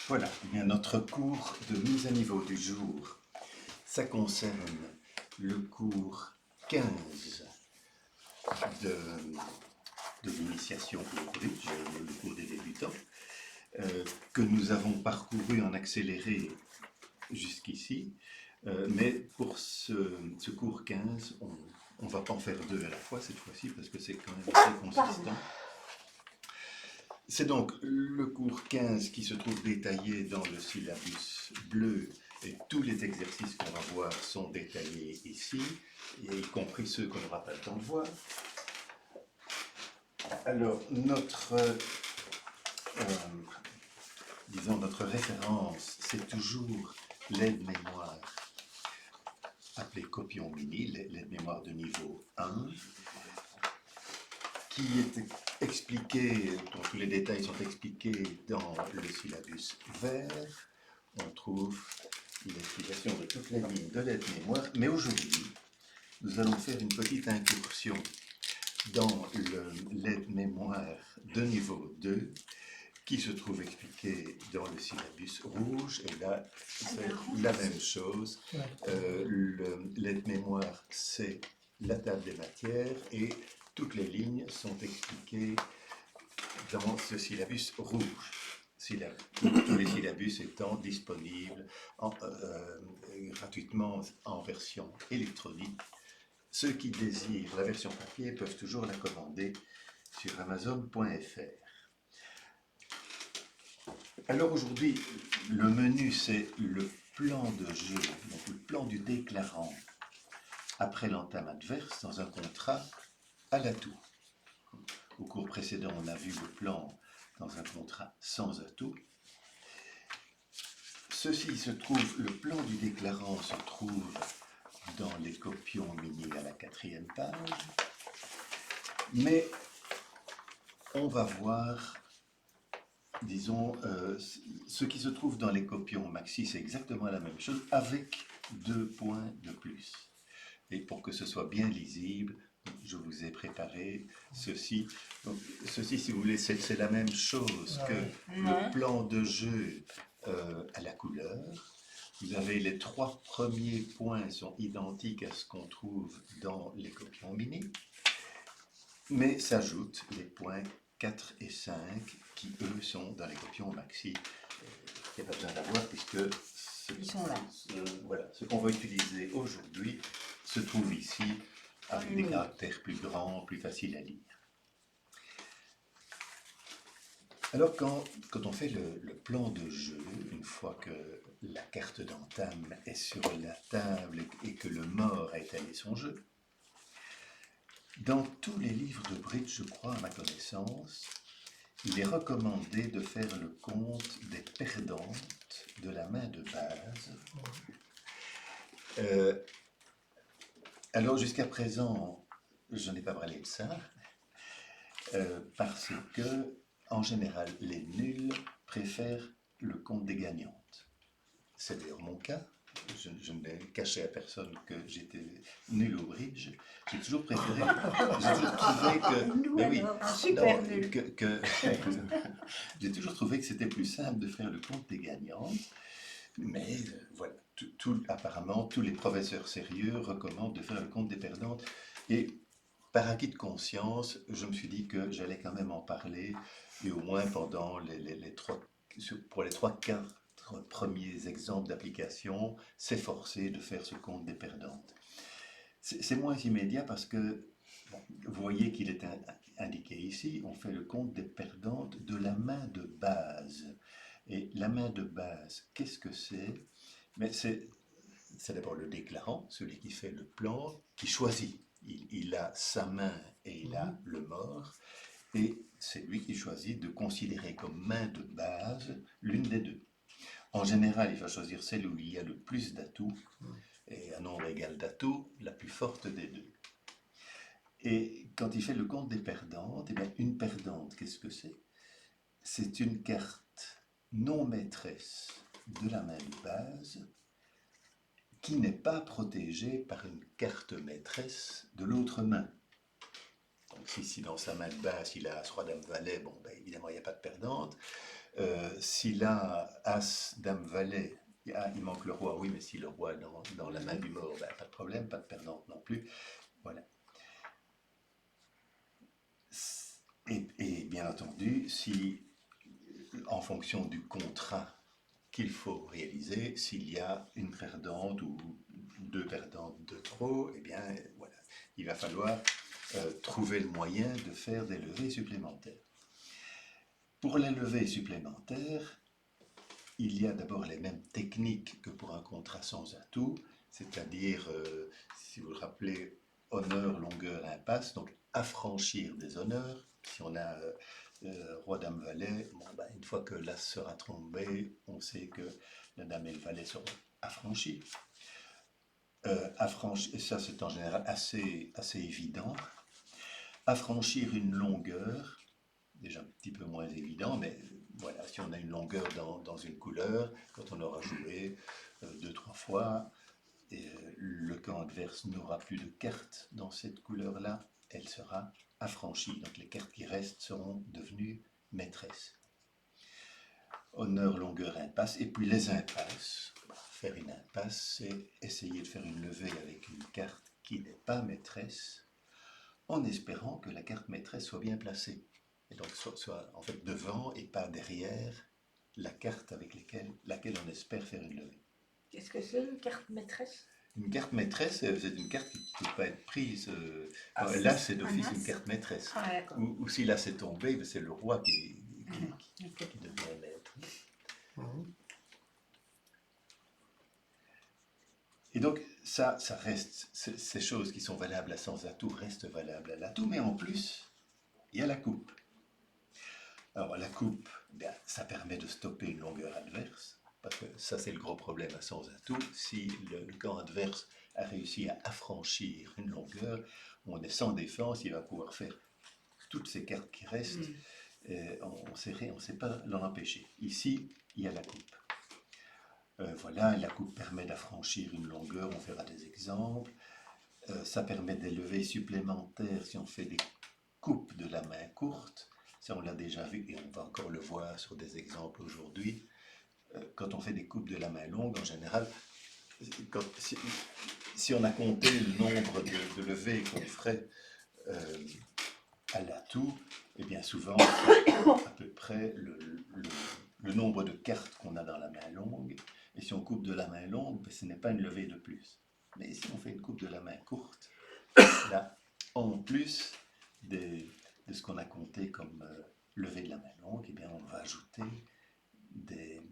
Voilà, eh bien, notre cours de mise à niveau du jour, ça concerne le cours 15 de, de l'initiation au bridge, le cours des débutants, que nous avons parcouru en accéléré jusqu'ici. Mais pour ce cours 15, on ne va pas en faire deux à la fois cette fois-ci parce que c'est quand même assez consistant. C'est donc le cours 15 qui se trouve détaillé dans le syllabus bleu et tous les exercices qu'on va voir sont détaillés ici, y compris ceux qu'on n'aura pas le temps de voir. Alors, notre référence, c'est toujours l'aide-mémoire appelée Copion Mini, l'aide-mémoire de niveau 1, qui est expliqué, dont tous les détails sont expliqués dans le syllabus vert. On trouve l'explication de toutes les lignes de l'aide-mémoire, mais aujourd'hui, nous allons faire une petite incursion dans l'aide-mémoire de niveau 2, qui se trouve expliqué dans le syllabus rouge, et là, c'est la même chose. L'aide-mémoire, c'est la table des matières, et toutes les lignes sont expliquées dans ce syllabus rouge. Tous les syllabus étant disponibles gratuitement en version électronique. Ceux qui désirent la version papier peuvent toujours la commander sur Amazon.fr. Alors aujourd'hui, le menu, c'est le plan de jeu, donc le plan du déclarant après l'entame adverse dans un contrat à l'atout. Au cours précédent, on a vu le plan dans un contrat sans atout. Ceci se trouve, le plan du déclarant se trouve dans les copions mini à la 4e page, mais on va voir, disons, ce qui se trouve dans les copions maxi, c'est exactement la même chose, avec 2 points de plus. Et pour que ce soit bien lisible, je vous ai préparé ceci. Donc, ceci, si vous voulez, c'est la même chose que le plan de jeu à la couleur. Vous avez les 3 premiers points sont identiques à ce qu'on trouve dans les copions mini, mais s'ajoutent les points 4 et 5 qui, eux, sont dans les copions maxi. Il n'y a pas besoin d'avoir puisque ce qu'on va utiliser aujourd'hui se trouve ici avec des caractères plus grands, plus faciles à lire. Alors quand on fait le plan de jeu, une fois que la carte d'entame est sur la table et que le mort a étalé son jeu, dans tous les livres de bridge, je crois, à ma connaissance, il est recommandé de faire le compte des perdantes de la main de base. Alors jusqu'à présent, je n'ai pas parlé de ça, parce que, en général, les nuls préfèrent le compte des gagnantes. C'est d'ailleurs mon cas. Je n'ai caché à personne que j'étais nul au bridge. J'ai toujours préféré, j'ai toujours trouvé que, j'ai toujours trouvé que c'était plus simple de faire le compte des gagnantes. Mais voilà, apparemment, tous les professeurs sérieux recommandent de faire le compte des perdantes. Et par acquis de conscience, je me suis dit que j'allais quand même en parler, et au moins pendant pour les 3-4 premiers exemples d'application, s'efforcer de faire ce compte des perdantes. C'est moins immédiat parce que, vous voyez qu'il est indiqué ici, on fait le compte des perdantes de la main de base. Et la main de base, qu'est-ce que c'est? Mais c'est d'abord le déclarant, celui qui fait le plan, qui choisit. Il a sa main et il a le mort, et c'est lui qui choisit de considérer comme main de base l'une des deux. En général, il va choisir celle où il y a le plus d'atouts, et un nombre égal d'atouts, la plus forte des deux. Et quand il fait le compte des perdantes, eh bien, une perdante, qu'est-ce que c'est? C'est une carte non maîtresse de la main de base qui n'est pas protégée par une carte maîtresse de l'autre main. Donc si dans sa main de basse il a As, Roi, Dame, Valet, bon, ben, évidemment il n'y a pas de perdante. S'il a As, Dame, Valet, il manque le roi, oui, mais si le roi est dans la main du mort, ben, pas de problème, pas de perdante non plus. Voilà. Et bien entendu, si en fonction du contrat qu'il faut réaliser, s'il y a une perdante ou deux perdantes de trop, eh bien voilà, il va falloir trouver le moyen de faire des levées supplémentaires. Pour les levées supplémentaires, il y a d'abord les mêmes techniques que pour un contrat sans atout, c'est-à-dire, si vous le rappelez, honneur, longueur, impasse, donc affranchir des honneurs. Si on a roi, dame, valet, bon, ben, une fois que l'as sera tombé, on sait que la dame et le valet seront affranchis. Et ça c'est en général assez évident. Affranchir une longueur, déjà un petit peu moins évident, mais voilà, si on a une longueur dans une couleur, quand on aura joué 2-3 fois, et le camp adverse n'aura plus de cartes dans cette couleur-là, elle sera affranchie. Donc les cartes qui restent seront devenues maîtresses. Honneur, longueur, impasse, et puis les impasses. Faire une impasse, c'est essayer de faire une levée avec une carte qui n'est pas maîtresse, en espérant que la carte maîtresse soit bien placée. Et donc soit en fait devant et pas derrière la carte avec laquelle on espère faire une levée. Qu'est-ce que c'est une carte maîtresse? Une carte maîtresse, c'est une carte qui ne peut pas être prise. Là, c'est d'office une carte maîtresse. Ah, ou si là c'est tombé, c'est le roi qui devient maître. Et donc, ça reste, ces choses qui sont valables à sans atout restent valables à l'atout, mais en plus, il y a la coupe. Alors, la coupe, bien, ça permet de stopper une longueur adverse, parce que ça, c'est le gros problème à sans atout. Si le camp adverse a réussi à affranchir une longueur, on est sans défense, il va pouvoir faire toutes ces cartes qui restent, on ne sait pas l'en empêcher. Ici, il y a la coupe. Voilà, la coupe permet d'affranchir une longueur, on fera des exemples. Ça permet des levées supplémentaires si on fait des coupes de la main courte. Ça, on l'a déjà vu et on va encore le voir sur des exemples aujourd'hui. Quand on fait des coupes de la main longue, en général, si on a compté le nombre de levées qu'on ferait à l'atout, et bien souvent, c'est à peu près le nombre de cartes qu'on a dans la main longue. Et si on coupe de la main longue, ben, ce n'est pas une levée de plus. Mais si on fait une coupe de la main courte, là, en plus de ce qu'on a compté comme levée de la main longue, eh bien, on va ajouter des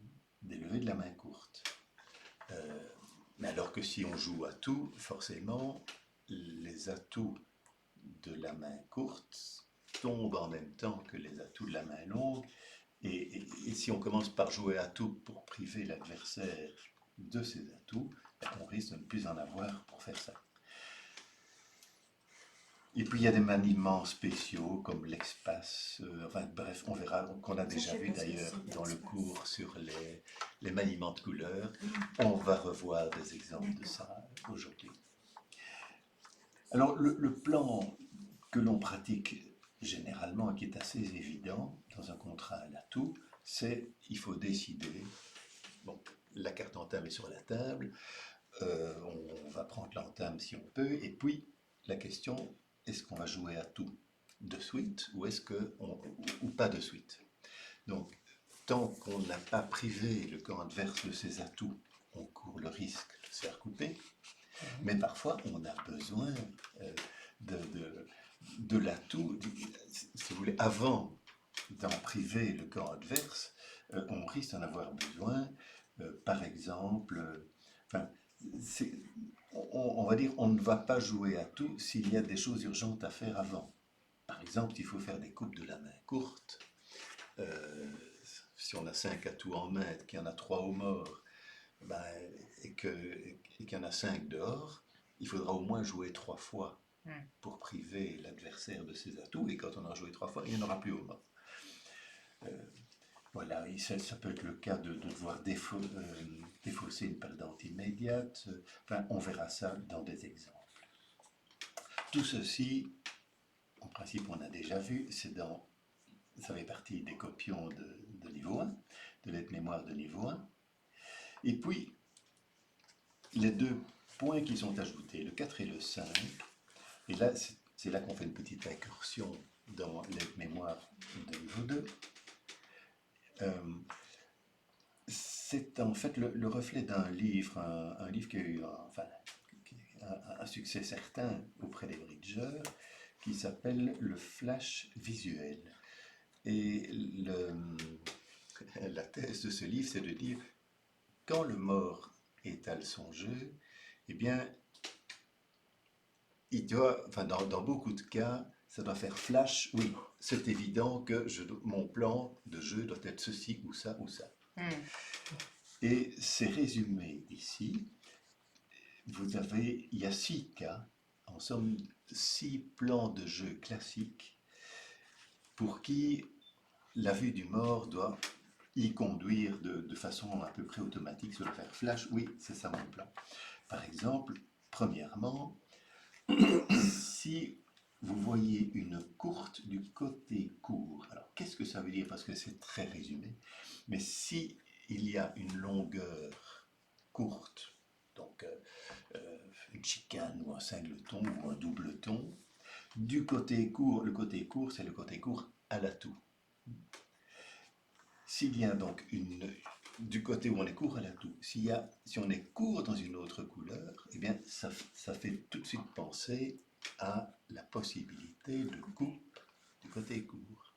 levées de la main courte. Mais alors que si on joue à tout, forcément, les atouts de la main courte tombent en même temps que les atouts de la main longue. Et si on commence par jouer à tout pour priver l'adversaire de ses atouts, on risque de ne plus en avoir pour faire ça. Et puis il y a des maniements spéciaux comme l'espace, enfin bref, on verra, qu'on a déjà vu d'ailleurs dans le cours sur les maniements de couleurs. On va revoir des exemples de ça aujourd'hui. Alors le plan que l'on pratique généralement, qui est assez évident dans un contrat à l'atout, c'est il faut décider. Bon, la carte entame est sur la table, on va prendre l'entame si on peut, et puis la question, est-ce qu'on va jouer à tout de suite ou pas de suite? Donc, tant qu'on n'a pas privé le camp adverse de ses atouts, on court le risque de se faire couper, mais parfois on a besoin de l'atout, si vous voulez, avant d'en priver le camp adverse, on risque d'en avoir besoin, par exemple, on va dire on ne va pas jouer à tout s'il y a des choses urgentes à faire avant. Par exemple, il faut faire des coupes de la main courte. Si on a 5 atouts en main et qu'il y en a 3 au mort, et qu'il y en a 5 dehors, il faudra au moins jouer 3 fois pour priver l'adversaire de ses atouts, et quand on aura joué 3 fois, il n'y en aura plus au mort. Voilà, et ça peut être le cas de devoir défausser une perdante immédiate. Enfin, on verra ça dans des exemples. Tout ceci, en principe, on a déjà vu, c'est dans ça fait partie des copions de niveau 1, de l'aide-mémoire de niveau 1. Et puis, les deux points qui sont ajoutés, le 4 et le 5, et là, c'est là qu'on fait une petite incursion dans l'aide-mémoire de niveau 2. C'est en fait le reflet d'un livre, un livre qui a eu un succès certain auprès des bridgeurs, qui s'appelle le flash visuel. Et la thèse de ce livre, c'est de dire, quand le mort étale son jeu, eh bien, il doit, dans beaucoup de cas, ça doit faire flash, oui, c'est évident que mon plan de jeu doit être ceci ou ça ou ça. Et c'est résumé ici. Il y a 6 cas, en somme 6 plans de jeu classiques pour qui la vue du mort doit y conduire de façon à peu près automatique sur le faire flash. Oui, c'est ça mon plan. Par exemple, premièrement, si vous voyez une courte du côté court, alors qu'est-ce que ça veut dire? Parce que c'est très résumé, mais si il y a une longueur courte, donc une chicane ou un singleton ou un doubleton, du côté court, le côté court, c'est le côté court à l'atout. S'il y a donc du côté où on est court à l'atout, si on est court dans une autre couleur, eh bien ça fait tout de suite penser à la possibilité de coupe du côté court.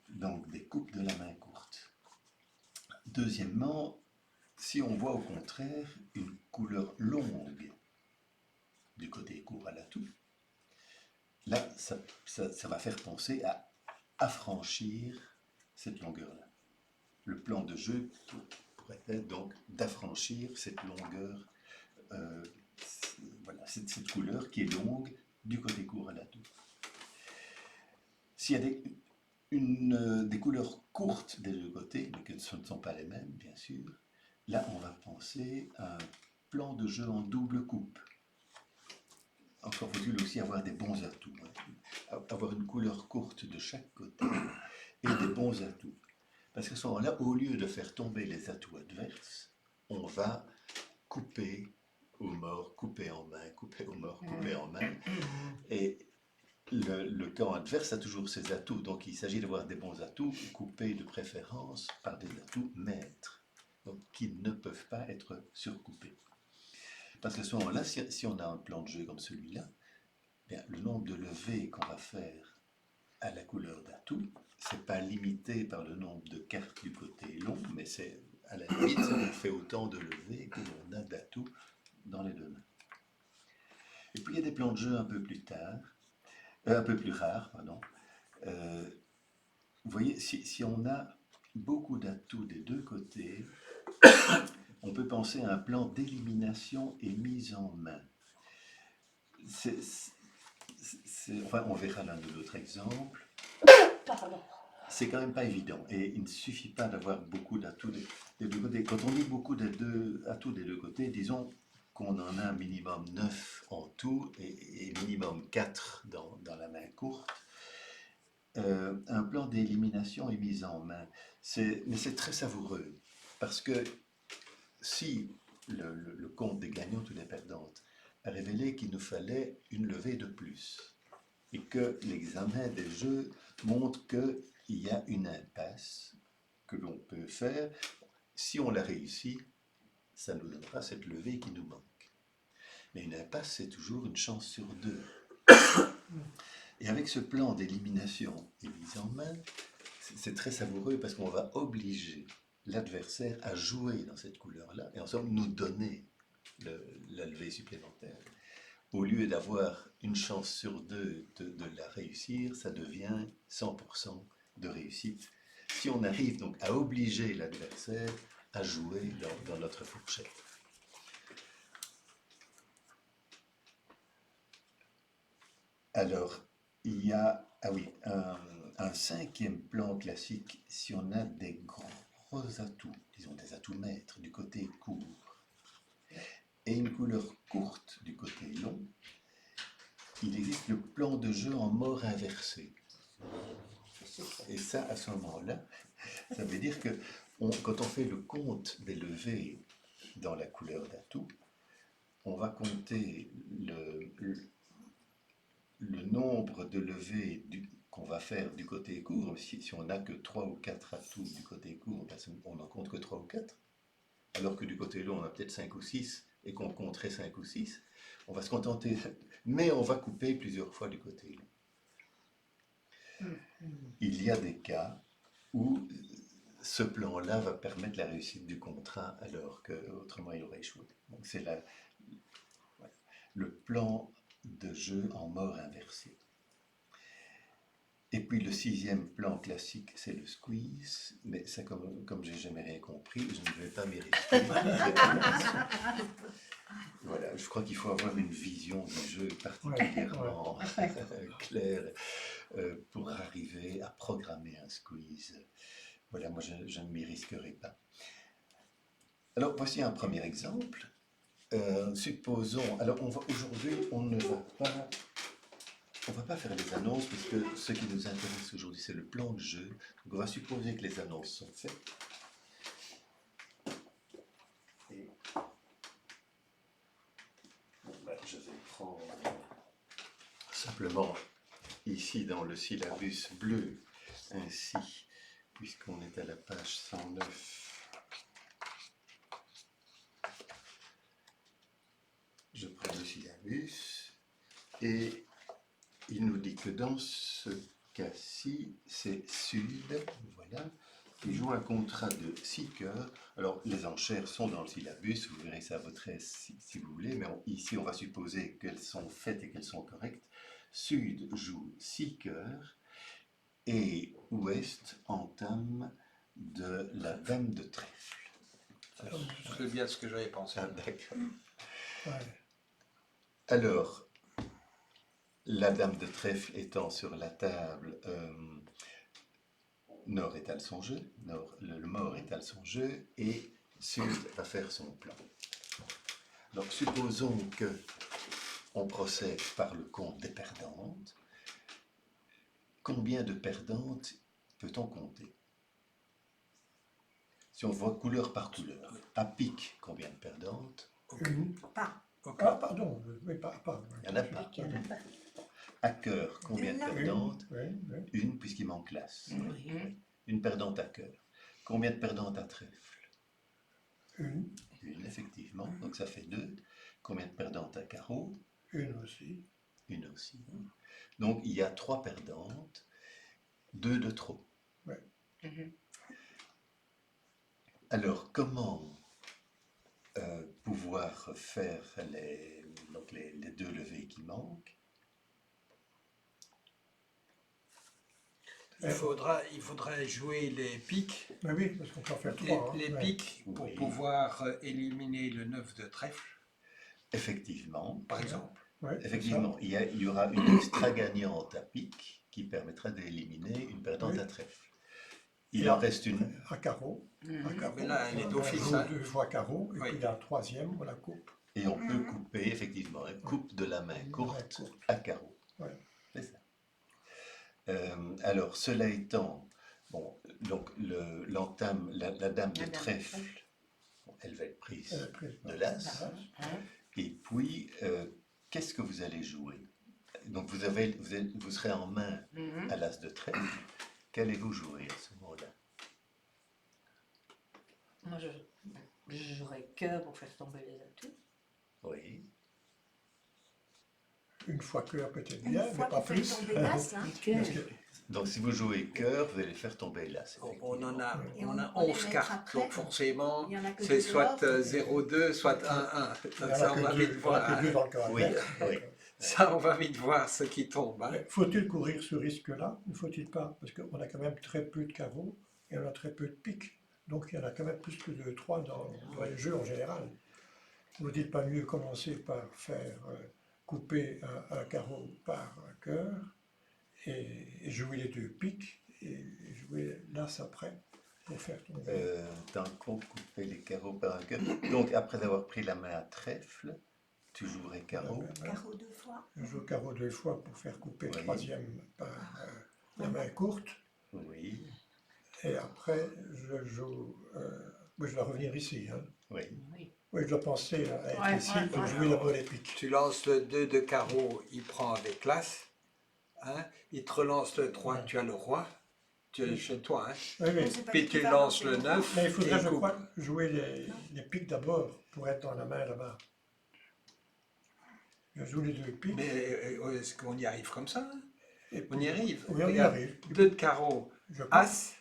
Donc des coupes de la main courte. Deuxièmement, si on voit au contraire une couleur longue du côté court à l'atout, là ça va faire penser à affranchir cette longueur-là. Le plan de jeu pourrait être donc d'affranchir cette longueur, voilà, cette couleur qui est longue du côté court à l'atout. S'il y a des couleurs courtes des deux côtés, mais que ce ne sont pas les mêmes, bien sûr, là on va penser à un plan de jeu en double coupe. Encore faut-il aussi avoir des bons atouts, hein. Avoir une couleur courte de chaque côté et des bons atouts. Parce qu'à ce moment-là, au lieu de faire tomber les atouts adverses, on va couper au mort, couper en main, couper au mort, couper en main. Et le camp adverse a toujours ses atouts. Donc il s'agit d'avoir des bons atouts, coupés de préférence par des atouts maîtres, donc qui ne peuvent pas être surcoupés. Parce qu'à ce moment-là, si on a un plan de jeu comme celui-là, bien, le nombre de levées qu'on va faire à la couleur d'atout, c'est pas limité par le nombre de cartes du côté long, mais c'est à la limite, on fait autant de levées que l'on a d'atouts dans les deux mains. Et puis il y a des plans de jeu un peu plus rares, pardon. Vous voyez, si on a beaucoup d'atouts des deux côtés, on peut penser à un plan d'élimination et mise en main. Enfin, on verra l'un de l'autre exemple. Pardon. C'est quand même pas évident. Et il ne suffit pas d'avoir beaucoup d'atouts des deux côtés. Quand on dit beaucoup d'atouts des deux côtés, disons qu'on en a un minimum 9 en tout et minimum 4 dans la main courte. Un plan d'élimination et mise en main. Mais c'est très savoureux. Parce que si le compte des gagnantes ou des perdantes a révélé qu'il nous fallait une levée de plus, et que l'examen des jeux montre qu'il y a une impasse que l'on peut faire, si on la réussit, ça nous donnera cette levée qui nous manque. Mais une impasse, c'est toujours une chance sur 2. Et avec ce plan d'élimination et mise en main, c'est très savoureux parce qu'on va obliger l'adversaire à jouer dans cette couleur-là et en somme nous donner la levée supplémentaire. Au lieu d'avoir une chance sur 2 de la réussir, ça devient 100% de réussite. Si on arrive donc à obliger l'adversaire à jouer dans notre fourchette. Alors, il y a un 5e plan classique si on a des gros atouts, disons des atouts maîtres du côté court, et une couleur courte du côté long. il existe le plan de jeu en mort inversé. C'est ça. Et ça, à ce moment-là, ça veut dire que quand on fait le compte des levées dans la couleur d'atout, on va compter le nombre de levées qu'on va faire du côté court. Si on n'a que 3 ou 4 atouts du côté court, on n'en compte que 3 ou 4. Alors que du côté long, on a peut-être 5 ou 6 et qu'on compterait 5 ou 6. On va se contenter, mais on va couper plusieurs fois du côté long. Il y a des cas où ce plan-là va permettre la réussite du contrat alors qu'autrement il aurait échoué. Donc c'est le plan de jeu en mort inversé. Et puis le 6e plan classique, c'est le squeeze, mais ça, comme j'ai jamais rien compris, je ne vais pas m'y risquer. Voilà, je crois qu'il faut avoir une vision du jeu particulièrement claire pour arriver à programmer un squeeze. Voilà, moi je ne m'y risquerai pas. Alors voici un premier exemple. Supposons, alors aujourd'hui on ne va pas faire les annonces parce que ce qui nous intéresse aujourd'hui c'est le plan de jeu. Donc on va supposer que les annonces sont faites. Et je vais prendre simplement ici dans le syllabus bleu, ainsi, puisqu'on est à la page 109. Je prends le syllabus et il nous dit que dans ce cas-ci, c'est Sud, voilà, qui joue un contrat de 6 cœurs. Alors, les enchères sont dans le syllabus, vous verrez ça à votre aise si vous voulez, mais ici, on va supposer qu'elles sont faites et qu'elles sont correctes. Sud joue 6 cœurs et Ouest entame de la dame de trèfle. C'est bien ce que j'avais pensé. Ah, d'accord. Ouais. Alors, la dame de trèfle étant sur la table, Nord étale son jeu, le mort étale son jeu, et Sud va faire son plan. Donc, supposons que on procède par le compte des perdantes. Combien de perdantes peut-on compter? Si on voit couleur par couleur, à pique, combien de perdantes? Une. Pas. Ok. Ah, pardon, oui, pas. Il n'y en a pas. Il y en a pas. À cœur, combien de Une. perdantes? Oui. Une, puisqu'il manque l'as. Oui. Une perdante à cœur. Combien de perdantes à trèfle? Une effectivement. Donc ça fait 2. Combien de perdantes à carreau? aussi. Une aussi. Donc il y a 3 perdantes, 2 de trop. Ouais. Alors comment pouvoir faire les 2 levées qui manquent? Il faudrait jouer les piques, Mais oui, parce qu'on peut en faire trois. les piques pour Oui. pouvoir éliminer le 9 de trèfle, Effectivement. par exemple. Ouais, Effectivement, il y aura une extra gagnante à pique qui permettra d'éliminer une perdante Oui. à trèfle. Il en reste une. À carreau. Mais là, elle est On d'office. joue Hein. 2 fois carreau, et Oui. puis la troisième, on la coupe. Et on peut couper, effectivement, coupe de la main courte à carreau. Ouais. C'est ça. Alors, cela étant, bon, donc l'entame, la dame de trèfle, bon, elle va être prise de l'as. Et puis, qu'est-ce que vous allez jouer? Donc, vous serez en main à l'as de trèfle. Qu'allez-vous jouer à ce moment-là? Moi, je jouerais cœur pour faire tomber les atouts. Oui. Une fois cœur peut-être Une bien, fois mais pas qu'on fait plus. tomber l'as, hein. Parce que- Donc, si vous jouez cœur, vous allez faire tomber l'as. On en a, Et on a on les 11 mettra cartes, après. donc forcément, Il y en a que c'est deux soit dehors. 0-2, soit 1-1. il y Donc en a ça, on que va deux, vite il y en a voir. que deux dans le cas Oui, adverse. oui. Ça, on va vite voir ce qui tombe. Hein. Mais faut-il courir ce risque-là ou faut-il pas? Parce qu'on a quand même très peu de carreaux et on a très peu de piques. Donc il y en a quand même plus que 2-3 dans les jeux en général. Vous dites pas mieux commencer par faire couper un carreau par un cœur et jouer les 2 piques et jouer l'as après pour faire tomber. Tant qu'on coupait les carreaux par un cœur. Donc, après avoir pris la main à trèfle, tu jouerais carreau. Carreau 2 fois. Je joue carreau 2 fois pour faire couper le Oui. troisième par la main courte. Oui, Et après, je joue. Oui, je dois revenir ici. Hein. oui. Oui. Oui, je dois penser à être Ouais, ici ouais, pour ouais. jouer d'abord les piques. Tu lances le 2 de carreau, il prend avec l'as. Hein? Il te relance le 3, Ouais. tu as le roi. Tu es chez toi. Hein? Oui, oui. Mais c'est pas Puis tu équivalent, lances c'est le le 9. Mais il faudrait, et je coupe. crois, jouer les piques d'abord pour être dans la main là-bas. Je joue les 2 piques. Mais est-ce qu'on y arrive comme ça? Hein? Et On y arrive. Oui, on y Regarde, arrive. 2 de carreau, Je coupe. as.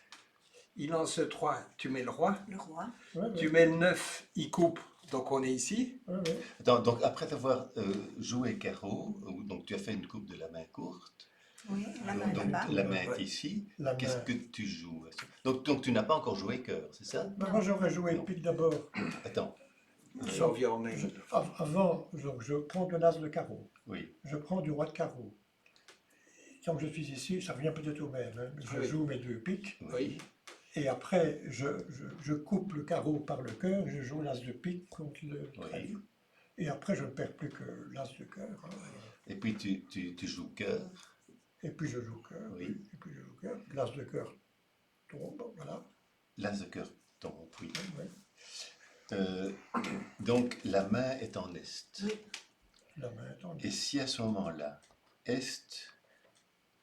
Il lance le 3, tu mets le roi. Le roi. Ouais, ouais. Tu mets le 9, il coupe. Donc on est ici. Ouais, ouais. Attends, donc après avoir joué carreau, donc tu as fait une coupe de la main courte, Oui, la main donc là-bas. la main est Ouais. ici, La qu'est-ce main. que tu joues? Donc tu n'as pas encore joué cœur, c'est ça? Ben, moi, j'aurais joué Non. pique d'abord. Attends, Je reviens en même. Avant, donc, je prends de l'as de carreau. oui, Je prends du roi de carreau. Tant que je suis ici, ça revient peut-être au même. Hein. Je Oui. joue mes 2 piques. Oui. Et après, je coupe le carreau par le cœur, je joue l'as de pique contre le Oui. trèfle. Et après, je ne perds plus que l'as de cœur. Hein. et puis tu joues cœur, Et puis je joue cœur. Oui. Et puis je joue cœur. L'as de cœur tombe, voilà. l'as de cœur tombe, oui. Ouais. Donc la main est en est. Oui. La main est en Et si à ce moment-là, est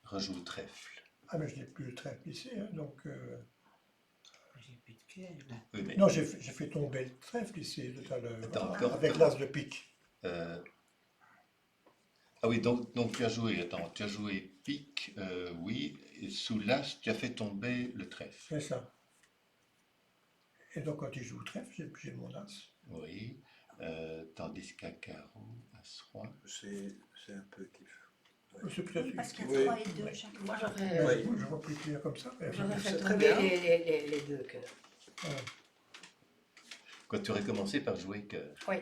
rejoue trèfle, Ah, mais je n'ai plus le trèfle ici, hein, donc... J'ai plus de cœur, là. oui, mais Non, j'ai fait tomber le trèfle ici tout à l'heure, Attends, voilà, encore. avec l'as de pique. ah oui, donc tu as joué pique, oui, et sous l'as, tu as fait tomber le trèfle, C'est ça. Et donc quand il joue trèfle, j'ai mon as. oui, tandis qu'à carreau, as roi, C'est un peu kiff. C'est peut-être... Oui, parce qu'il y a Oui. 3 et 2 Moi, chacun. j'aurais Ouais, Oui. je vois plus clair comme ça. Mais j'aurais fait C'est très tomber bien. les 2 cœurs. ouais. quoi, tu aurais commencé par jouer cœur. Oui.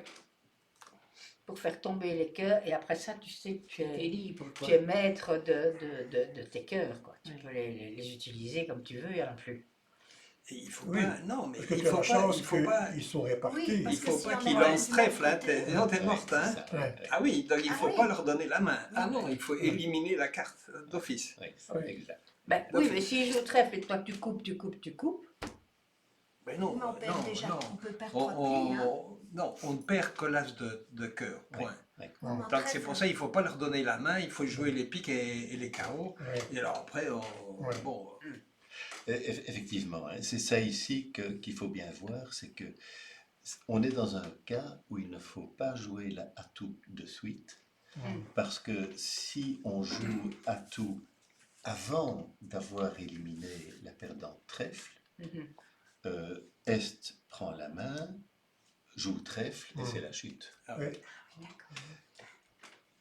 Pour faire tomber les cœurs, et après ça, tu sais que tu T'es es, libre, quoi. tu es maître de tes cœurs, quoi. Tu peux les utiliser comme tu veux, il n'y en a plus. Et il faut Oui, pas. Non, mais Parce que il tu as faut la pas. chance Il faut pas. qu'ils sont répartis. Oui, parce Il que faut si pas on qu'il a lance un trèfle, hein. côté- Non, t'es Ouais, morte, c'est hein. ça, Ouais. ouais, Ah oui, donc il Ah faut oui. pas leur donner la main. Ah Oui. non, il faut éliminer la carte d'office. ouais, Ouais. exact. Ben, oui, mais s'il joue trèfle et toi tu coupes, Mais non, Mais on perd non, déjà, non. on peut perdre On, 3 pieds. Hein. non, on ne perd que l'as de cœur. Point. Ouais. Oui, mais en Donc c'est trèfle, pour ça qu'il ne faut pas leur donner la main, il faut jouer les piques et les carreaux. Ouais. Et alors après, Ouais. bon, Effectivement, hein, c'est ça ici qu'il faut bien voir, c'est que on est dans un cas où il ne faut pas jouer la atout de suite, parce que si on joue atout avant d'avoir éliminé la perdante trèfle, Est prend la main, joue trèfle et c'est la chute. Ouais.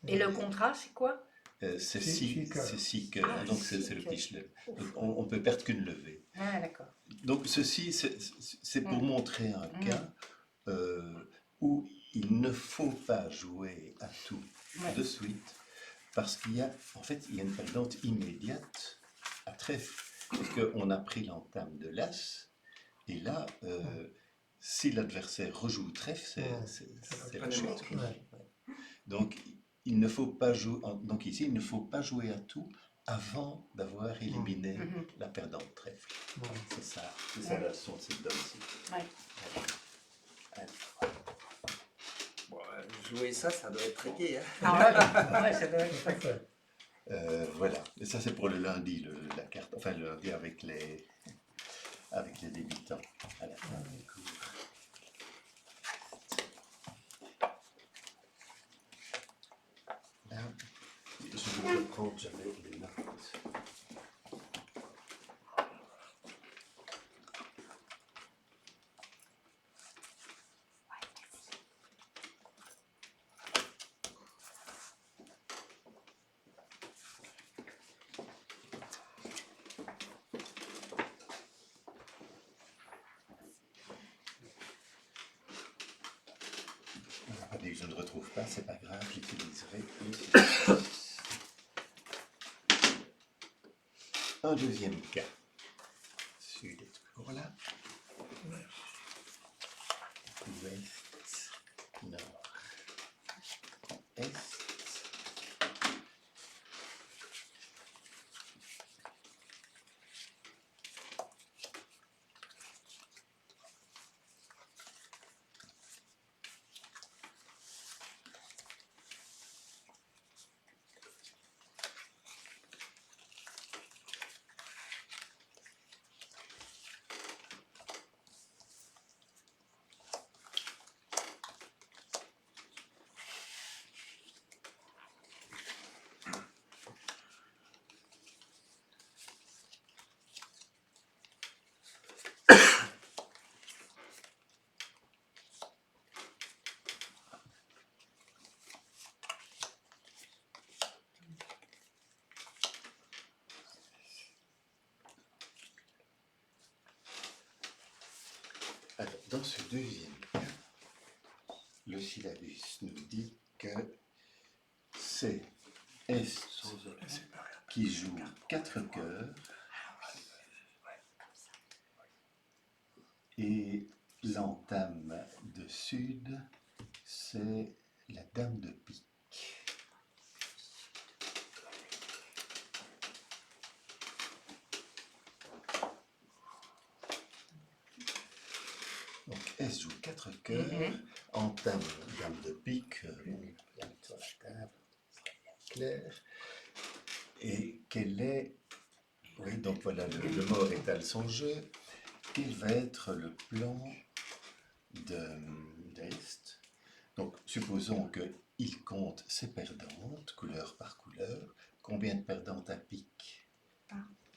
Et le contrat, c'est quoi? C'est Six cœurs. c'est 6 cœurs, Ah, donc six c'est le cœurs. petit chelem. Donc on peut perdre qu'une levée. Ah, d'accord. Donc ceci, c'est pour montrer un Mm. cas où il ne faut pas jouer à tout Ouais. de suite, parce qu'il y a, en fait, il y a une perdante immédiate à trèfle, parce qu'on a pris l'entame de l'as, et là, si l'adversaire rejoue trèfle, c'est la chute. Ouais. Donc, il ne faut pas jouer, donc ici, il ne faut pas jouer à tout avant d'avoir éliminé la perdante trèfle. C'est ça la leçon de cette donne-ci. Ouais. bon, jouer ça doit être très gai. Hein. Ah ouais, ça doit être... Parfait. Voilà, et ça c'est pour le lundi, la carte, enfin le lundi avec les débutants à la fin du cours. Là, je vais reprendre, j'avais des notes. Dès que je ne retrouve pas, c'est pas grave, j'utiliserai un deuxième cas. Celui est toujours là. Ouest, nord. Alors, dans ce deuxième cas, le syllabus nous dit que c'est Est qui joue 4 cœurs et l'entame de Sud, c'est la dame de pique. Donc S joue 4 cœurs, entame dame de pique, on la mettre sur la table, ça sera bien clair. Et quel est, oui, donc voilà, le mort étale son jeu. Quel va être le plan d'Est? Donc supposons qu'il compte ses perdantes, couleur par couleur. Combien de perdantes à pique?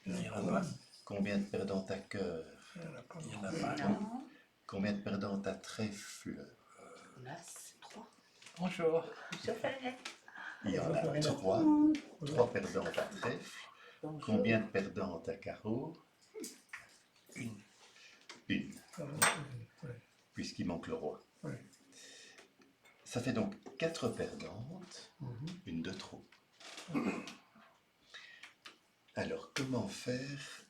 Il n'y en a pas. Combien de perdantes à cœur? Il n'y en a pas. Non. Combien de perdantes à trèfle? Las. 3. Bonjour. Il y en a Bonjour, 3. Mmh. 3 perdantes à trèfle. Combien de perdantes à carreau? Une. Une, Ouais. puisqu'il manque le roi. Ouais. Ça fait donc 4 perdantes, une de trop. Alors, comment faire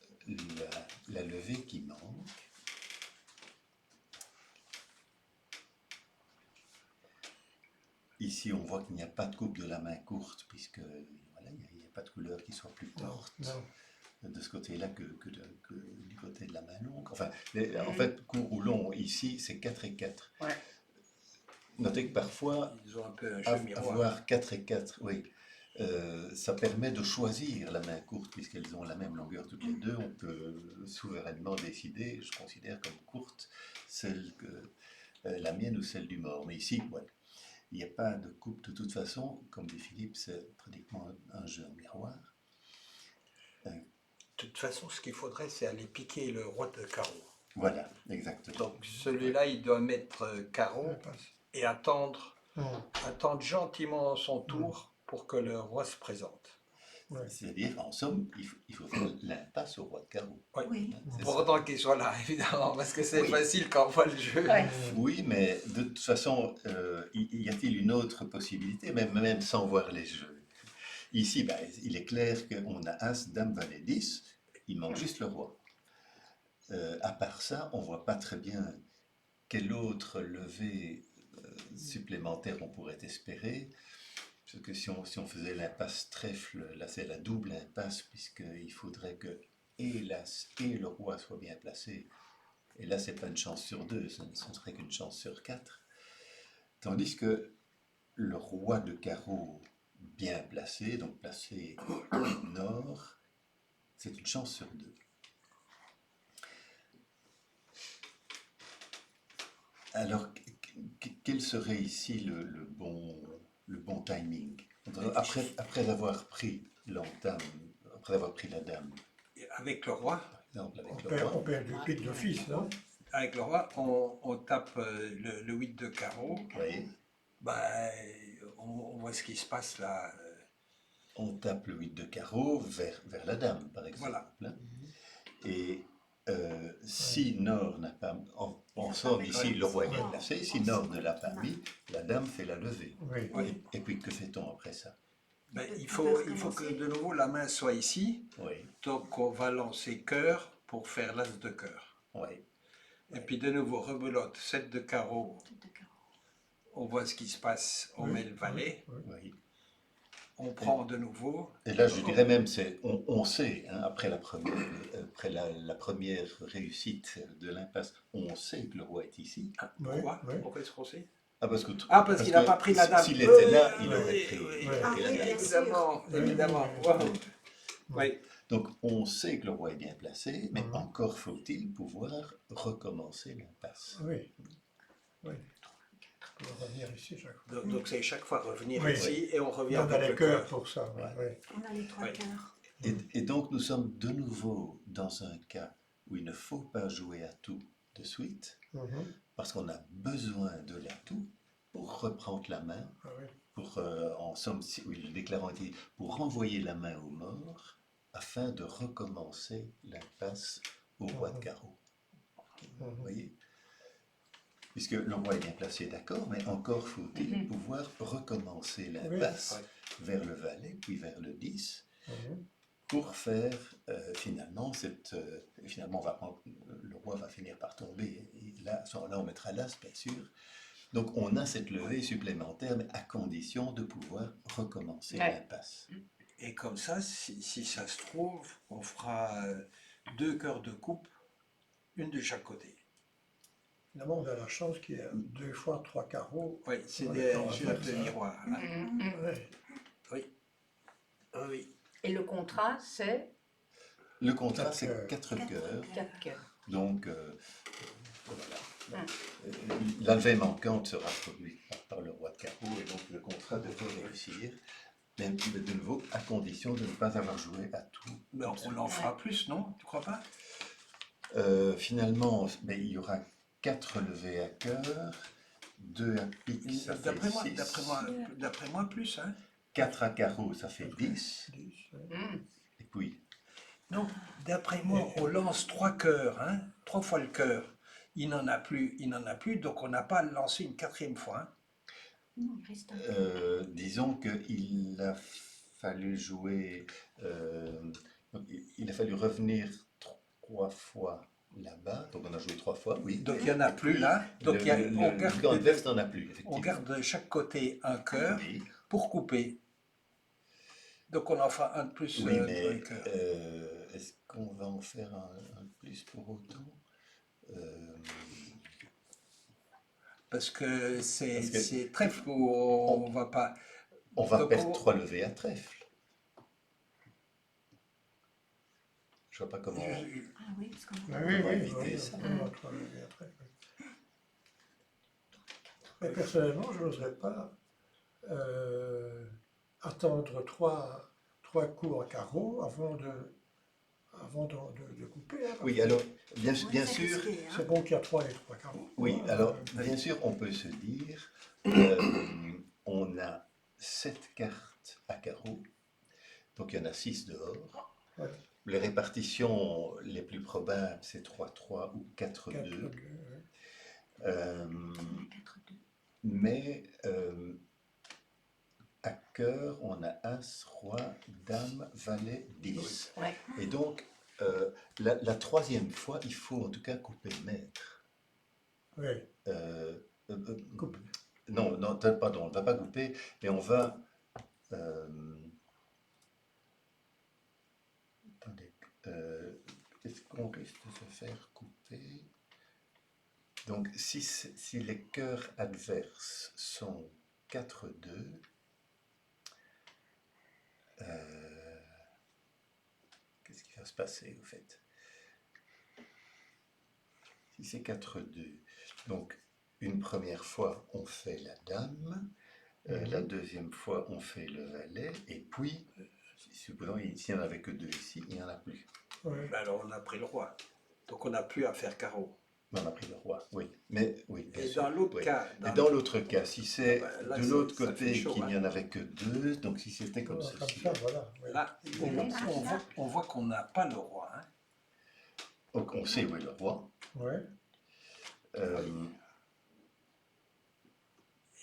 la levée qui manque? Ici, on voit qu'il n'y a pas de coupe de la main courte, puisque voilà, il n'y a pas de couleur qui soit plus courte Non. de ce côté-là que du côté de la main longue. Enfin, en fait, court ou long, ici, c'est 4 et 4. Ouais. Notez que parfois, Ils ont un peu un jeu miroir. avoir 4 et 4, oui, ça permet de choisir la main courte, puisqu'elles ont la même longueur toutes les deux. On peut souverainement décider, je considère comme courte, celle que la mienne ou celle du mort. Mais ici, voilà. Il n'y a pas de coupe de toute façon, comme dit Philippe, c'est pratiquement un jeu en miroir. De toute façon, ce qu'il faudrait, c'est aller piquer le roi de carreau. Voilà, exactement. Donc celui-là, il doit mettre carreau Ça passe. et attendre Mmh. gentiment son tour pour que le roi se présente. Ouais. C'est-à-dire, en somme, il faut faire l'impasse au roi de carreau. Oui. Hein, c'est Pour ça. autant qu'il soit là, évidemment, parce que c'est Oui. facile quand on voit le jeu. Ouais. Oui, mais de toute façon, y a-t-il une autre possibilité, même sans voir les jeux? Ici, ben, il est clair qu'on a As, Dame, Valet, 10, il manque juste le roi. À part ça, on ne voit pas très bien quelle autre levée supplémentaire on pourrait espérer. Parce que si on faisait l'impasse trèfle, là c'est la double impasse, puisqu'il faudrait que et l'As et le roi soient bien placés. Et là, c'est pas une chance sur 2, ce ne serait qu'une chance sur 4. Tandis que le roi de carreau bien placé, donc placé nord, c'est une chance sur 2. Alors, quel serait ici le bon timing? Après avoir pris l'entame, après avoir pris la dame, Avec le roi, par exemple, On avec le perd, roi, on perd du pic d'office, non? avec le roi, on tape le 8 de carreau. oui, Ben, on voit ce qui se passe là. on tape le 8 de carreau vers la dame, par exemple. Voilà. Et si Nord n'a pas, en somme ici, le roi est bien placé, si Nord ne l'a pas mis, la dame fait la levée. Oui. Oui. Et puis que fait-on après ça? Ben, il Ils faut peuvent que commencer. de nouveau la main soit ici. Oui, Donc on va lancer cœur pour faire l'as de cœur. oui, Et puis de nouveau rebelote, 7 de carreau. On voit ce qui se passe, on Oui, met le valet, oui. on prend de nouveau. Et là, je dirais même, on sait, hein, après la première réussite de l'impasse, on sait que le roi est ici. Ah, Oui, pourquoi oui. Pourquoi est-ce qu'on sait Ah, parce qu'il n'a pas pris la dame. S'il était là, il Oui, aurait pris, oui, il aurait Ah pris oui, la bien dame. sûr. évidemment, Oui, évidemment. oui, Wow. Oui. Donc, on sait que le roi est bien placé, mais Mhm. encore faut-il pouvoir recommencer l'impasse. Oui. Oui. On va revenir ici chaque fois. Donc c'est chaque fois revenir Oui. ici et on revient On a avec les le cœurs cœur. pour ça. Oui. Ouais. Oui. On a les 3 Oui. cœurs. Et donc, nous sommes de nouveau dans un cas où il ne faut pas jouer à tout de suite, Mhm. parce qu'on a besoin de l'atout pour reprendre la main, Ah oui. pour, en somme, oui, le déclarant dit, pour renvoyer la main au mort, afin de recommencer l'impasse au roi de carreau. Vous Mhm. voyez? puisque le roi est bien placé, d'accord, mais encore faut-il pouvoir recommencer l'impasse vers le valet, puis vers le 10, pour faire finalement finalement le roi va finir par tomber, et là, à ce moment-là, on mettra l'as, bien sûr. Donc on a cette levée supplémentaire, mais à condition de pouvoir recommencer l'impasse. Et comme ça, si ça se trouve, on fera 2 cœurs de coupe, une de chaque côté. Finalement, on a la chance qu'il y ait 2 fois 3 carreaux. Oui, c'est Dans des les temps jeux de inverses, hein. miroir. Hein. Ouais. Oui. Ah oui. Et le contrat, c'est Le contrat, Quatre c'est cœurs. 4 cœurs. 4 cœurs. Donc, voilà. La levée manquante sera produite par le roi de carreau, et donc le contrat devrait réussir, même de nouveau, à condition de ne pas avoir joué à tout. Mais on en fera plus, non? Tu crois pas? Finalement, mais il y aura 4 levées à cœur, 2 à pique, ça fait D'après 6. moi, plus. Hein? 4 à carreau, ça fait 10. 10, ouais. Et puis, Non, d'après moi, on lance 3 cœurs, hein? 3 fois le cœur. Il n'en a plus, donc on n'a pas à le lancer une 4e fois. Hein? Non, il reste un. disons qu'il a fallu jouer, il a fallu revenir 3 fois là-bas, donc on a joué 3 fois, oui. Donc il n'y en a plus là. Donc le camp adverse n'en a plus, effectivement. on garde de chaque côté un cœur Oui, pour couper. Donc on en fera un de plus oui, pour mais le cœur. est-ce qu'on va en faire un de plus pour autant? Parce que c'est Parce que trèfle où on va pas. On va Donc, perdre 3 levées à trèfle. Je vois pas comment. Ah oui, parce qu'on Oui, a oui, éviter oui, ça. on va trois lever après, oui. Mais personnellement, je n'oserais pas attendre trois coups à carreau avant de couper. Hein, Oui, alors, bien Ouais, c'est sûr, risqué, hein. c'est bon qu'il y a 3 et 3 carreaux. oui, Hein, alors, bien sûr, on peut se dire, on a 7 cartes à carreau, donc il y en a 6 dehors. ouais, Les répartitions les plus probables, c'est 3-3 ou 4-2. 4-2, ouais. Euh, 4-2. mais à cœur, on a As, Roi, Dame, Valet, 10. Ouais. Et donc, la troisième fois, il faut en tout cas couper maître. Oui, coupe. Non, non, pardon, on ne va pas couper, mais on va. Attendez, est-ce qu'on risque de se faire couper? Donc, si les cœurs adverses sont 4-2, qu'est-ce qui va se passer au fait? Si c'est 4-2, donc une première fois on fait la dame, la deuxième fois on fait le valet, et puis, supposons s'il n'y en avait que 2 ici, il n'y en a plus. Ouais. Ben alors on a pris le roi. Donc on n'a plus à faire carreau. On a pris le roi, oui. Mais oui, bien Et sûr, dans l'autre oui. cas. Et dans l'autre cas, si c'est Ah ben, là, de ça- l'autre ça fait côté chaud, qu'il n'y hein. en avait que 2, donc si c'était comme Comme ceci, ça, voilà. Oui. Là, on voit qu'on n'a pas le roi. Hein. donc on sait où est le roi. Ouais. Euh,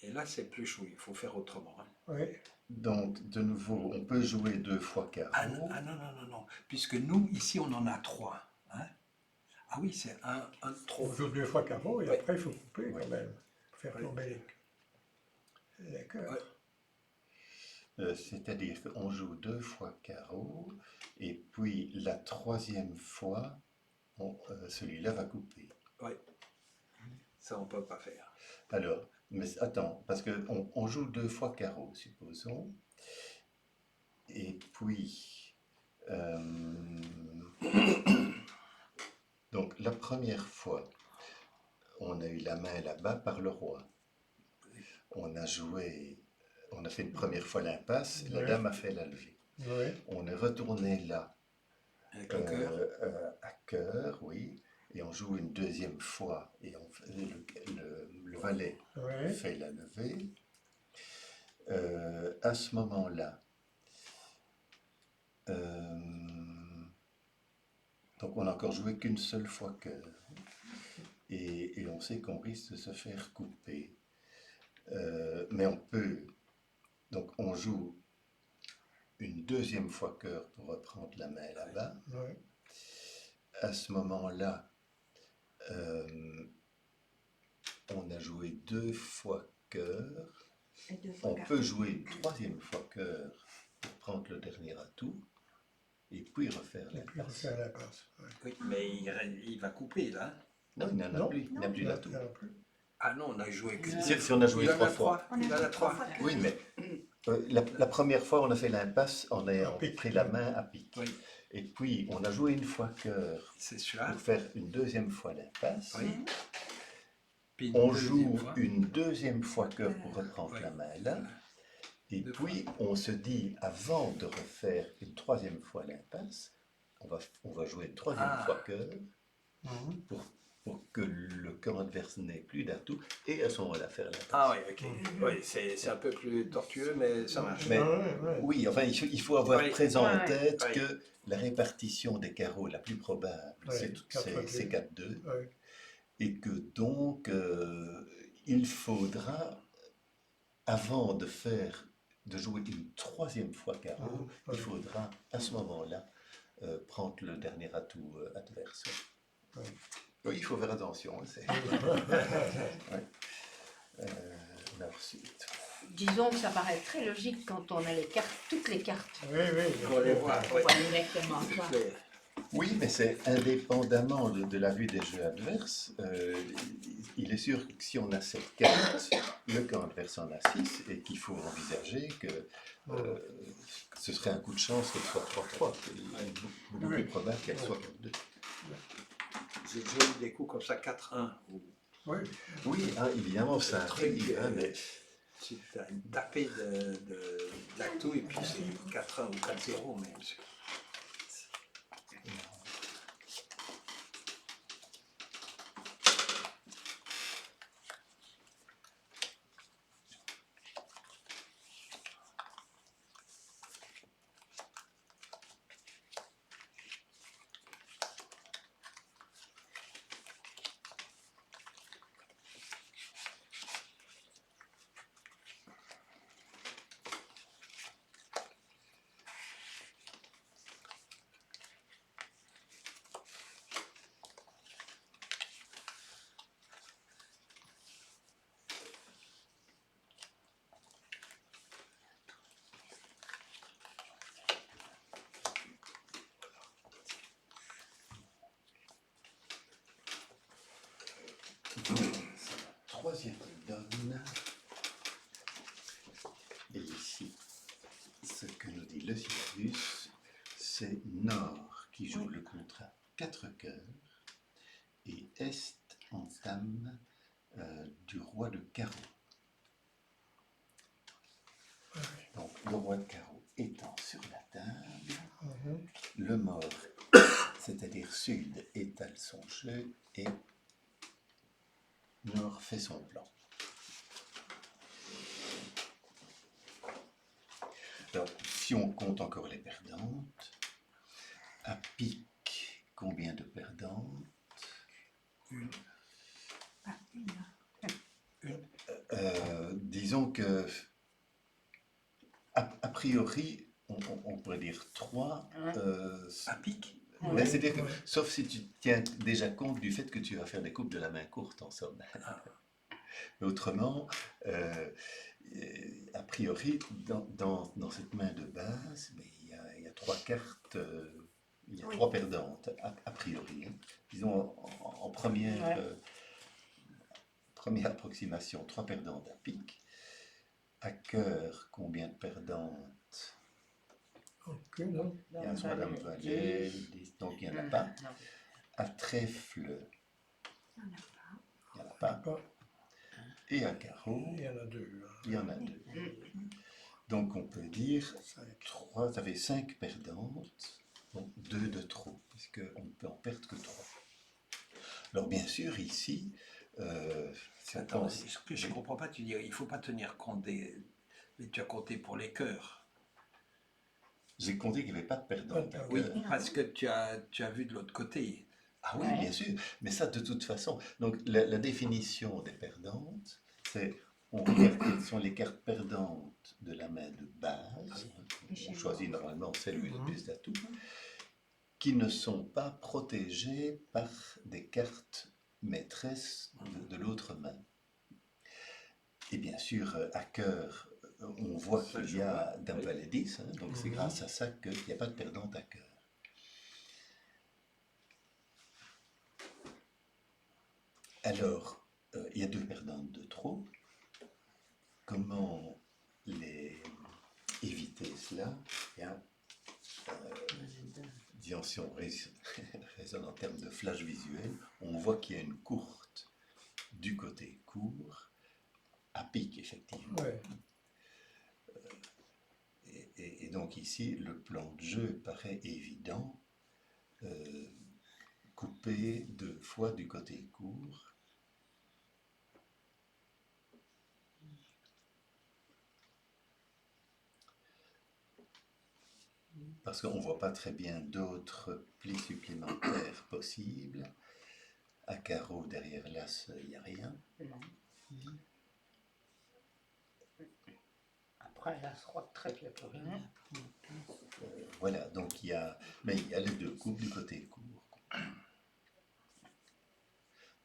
Et là, c'est plus chaud. Il faut faire autrement. Hein. Oui. donc, de nouveau, on peut jouer 2 fois carreau. Ah non. Puisque nous, ici, on en a 3. Hein. Ah oui, c'est un de trop. On joue 2 fois carreau et Ouais. après il faut couper Ouais. quand même. Pour faire Ouais. tomber les cœurs. Ouais. C'est-à-dire qu'on joue 2 fois carreau, et puis la troisième fois, celui-là va couper. Oui. Ça, on ne peut pas faire. Alors, mais attends, parce qu'on joue 2 fois carreau, supposons, et puis, donc la première fois, on a eu la main là-bas par le roi. On a fait une première fois l'impasse, la Ouais. dame a fait la levée. Oui. On est retourné là, Avec le cœur. à cœur, oui, et on joue une deuxième fois, et on fait le valet Oui. fait la levée. À ce moment-là, donc on n'a encore joué qu'une seule fois cœur. et on sait qu'on risque de se faire couper. Mais on peut, donc on joue une deuxième fois cœur pour reprendre la main là-bas. Ouais. À ce moment-là, on a joué 2 fois cœur. Et 2 fois On carte. peut jouer une 3e fois cœur pour prendre le dernier atout et puis refaire Et puis l'impasse. refaire l'impasse. Ouais. Oui, mais il va couper là. Non, il n'en a Non, plus, il n'a plus Il y en l'atout. a plus. Ah non, on a joué que. Si on a joué Il en 3 a fois. On a Il en a fait 3 3. fois carte. Oui, mais la première fois, on a fait l'impasse en ayant pique, pris la ouais. main à pique. Oui, Et puis, on a joué une fois cœur c'est celui-là. pour faire une 2e fois l'impasse. Oui. Puis une On deuxième joue fois. une 2e fois cœur pour reprendre Oui. la main là. Et Deux puis, on se dit, avant de refaire une 3e fois l'impasse, on va jouer une 3e Ah. fois cœur Mhm. pour que le camp adverse n'ait plus d'atout et à ce moment-là faire l'impasse. Ah oui, ok. Oui, c'est un peu plus tortueux, mais ça marche. Mais- Ouais. Oui, enfin, il faut avoir Oui. présent en Ouais. tête Oui. que la répartition des carreaux la plus probable, Ouais, c'est 4-2. 4-2, Ouais. et que donc il faudra, avant de jouer une 3e fois carreau, Mhm. il faudra à ce moment-là prendre le dernier atout adverse. Ouais. Oui, il faut faire attention. Ouais. Alors, ensuite, Disons que ça paraît très logique quand on a les cartes, toutes les cartes. Oui. Pour les voir. On voit exactement ça. oui, mais c'est indépendamment de la vue des jeux adverses. Il est sûr que si on a cette carte, le camp adverse en a 6 et qu'il faut envisager que ce serait un coup de chance qu'elle soit 3-3. Il est beaucoup Oui. plus probable qu'elle soit 4-2. J'ai déjà eu des coups comme ça, 4-1. Où Oui. Oui, hein, évidemment, ça arrive, hein, mais c'est une tapée d'atout et puis c'est 4-1 ou 4-0 même. troisième donne. Et ici, ce que nous dit le syllabus, c'est Nord qui joue le contrat 4 cœurs et Est entame du roi de carreau. Donc le roi de carreau étant sur la table, Mhm. le mort, c'est-à-dire Sud, étale son jeu et Nord fait son plan. Alors, si on compte encore les perdantes, à pique, combien de perdantes? Ah, une. Disons que, a priori, on pourrait dire 3. À pique. Mais c'est-à-dire que, Ouais. sauf si tu tiens déjà compte du fait que tu vas faire des coupes de la main courte, en somme. Mais autrement, a priori, dans cette main de base, mais il y a 3 cartes, il y a Oui. 3 perdantes, a priori. Hein. Disons, en première, Ouais. première approximation, 3 perdantes à pique. À cœur, combien de perdantes? Ok, non. Il y a un Madame Valet, donc il n'y en a pas. Non. À trèfle, Il n'y en a pas. il n'y en a pas. Pas. Et à carreau, Il y en a 2. il y en a 2. Donc on peut dire 3, ça fait 5 perdantes, donc 2 de trop, puisqu'on ne peut en perdre que 3. Alors bien sûr, ici, si on Attends, pense... ce que je ne comprends pas, tu dis il ne faut pas tenir compte des. Mais tu as compté pour les cœurs. J'ai compté qu'il n'y avait pas de perdante à Pas de Oui, cœur. parce que tu as vu de l'autre côté. Ah oui, Ouais. bien sûr, mais ça de toute façon. Donc la définition des perdantes, c'est on regarde quelles sont les cartes perdantes de la main de base. Les On schémas. choisit normalement celle où il y a le Mhm. plus d'atouts, qui ne sont pas protégées par des cartes maîtresses de l'autre main. Et bien sûr, à cœur, on voit Ça qu'il joue, y a hein. d'un Oui. valet 10, hein, donc c'est Mhm. grâce à ça qu'il n'y a pas de perdante à cœur. Alors, il y a 2 perdantes de trop. Comment les éviter cela? Bien, disons, si on raisonne en termes de flash visuel, on voit qu'il y a une courte du côté court à pic, effectivement. Ouais. Et donc ici, le plan de jeu paraît évident. Couper 2 fois du côté court. Parce qu'on ne voit pas très bien d'autres plis supplémentaires possibles. À carreau derrière l'as, il n'y a rien. Non. Après, là, je crois que très bien pour rien. Voilà, donc il y a les 2 coupes du côté court.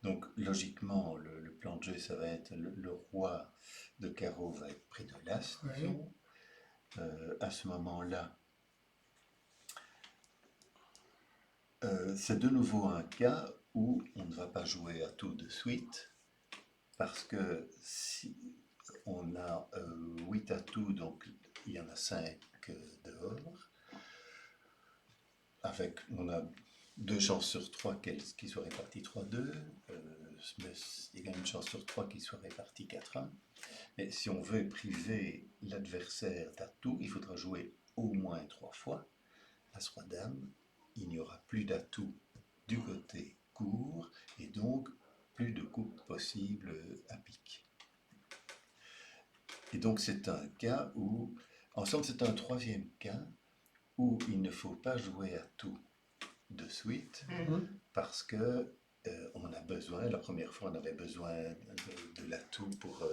Donc logiquement, le plan de jeu, ça va être le roi de carreau va être près de l'as, Oui. disons. À ce moment-là, c'est de nouveau un cas où on ne va pas jouer à tout de suite, parce que si on a 8 atouts, donc il y en a 5 dehors, on a 2 chances sur 3 qu'ils soient répartis 3-2, mais il y a quand même une chance sur 3 qu'ils soient répartis 4-1. Mais si on veut priver l'adversaire d'atouts, il faudra jouer au moins 3 fois. As-Roi-Dame, il n'y aura plus d'atouts du côté court, et donc plus de coupes possibles à pic. Et donc c'est un cas où, en somme c'est un 3e cas, où il ne faut pas jouer à tout de suite, parce que on a besoin, la première fois on avait besoin de l'atout pour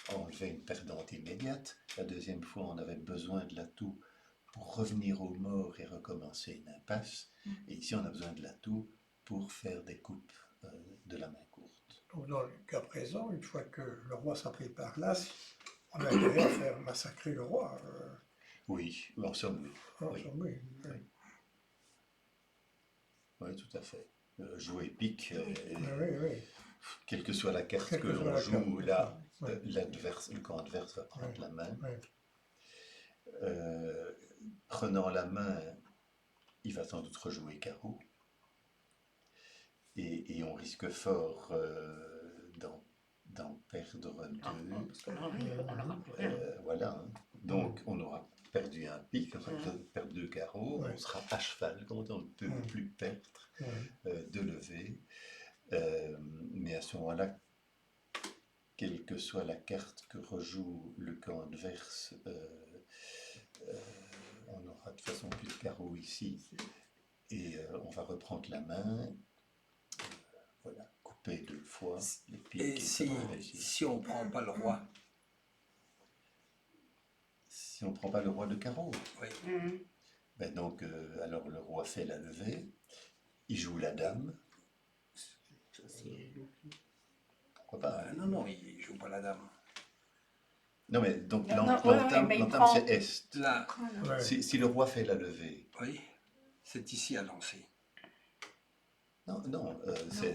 enlever une perdante immédiate, la deuxième fois on avait besoin de l'atout pour revenir au mort et recommencer une impasse, et ici on a besoin de l'atout pour faire des coupes de la main courte. Donc dans le cas présent, une fois que le roi sera pris par l'as, on a intérêt à faire massacrer le roi. Oui, en somme oui. Oui. Oui. Oui, tout à fait. Jouer pique, Oui. quelle que soit la carte Quelle que que soit l'on la joue, carte, là, ouais. le camp adverse va prendre la main. Ouais. Prenant la main, il va sans doute rejouer carreau. Et on risque fort d'en perdre 2. Parce que là, on n'aura plus rien. Voilà. Hein. Donc on aura perdu un pic, on va perdre 2 carreaux, Ouais. on sera à cheval, comme on ne peut plus perdre de levée. Mais à ce moment-là, quelle que soit la carte que rejoue le camp adverse, on n'aura de toute façon plus de carreaux ici, et on va reprendre la main, voilà, couper 2 fois les piques, Et ça devrait réussir. si on ne prend pas le roi, Si on ne prend pas le roi de carreau, oui. ben donc, alors le roi fait la levée, il joue la dame, pourquoi pas, hein. Non, il ne joue pas la dame. Non mais donc Non, l'entame mais il l'entame, prend- c'est est. Là, Ouais. Si le roi fait la levée, oui, c'est ici à lancer. non, la non, main, non, c'est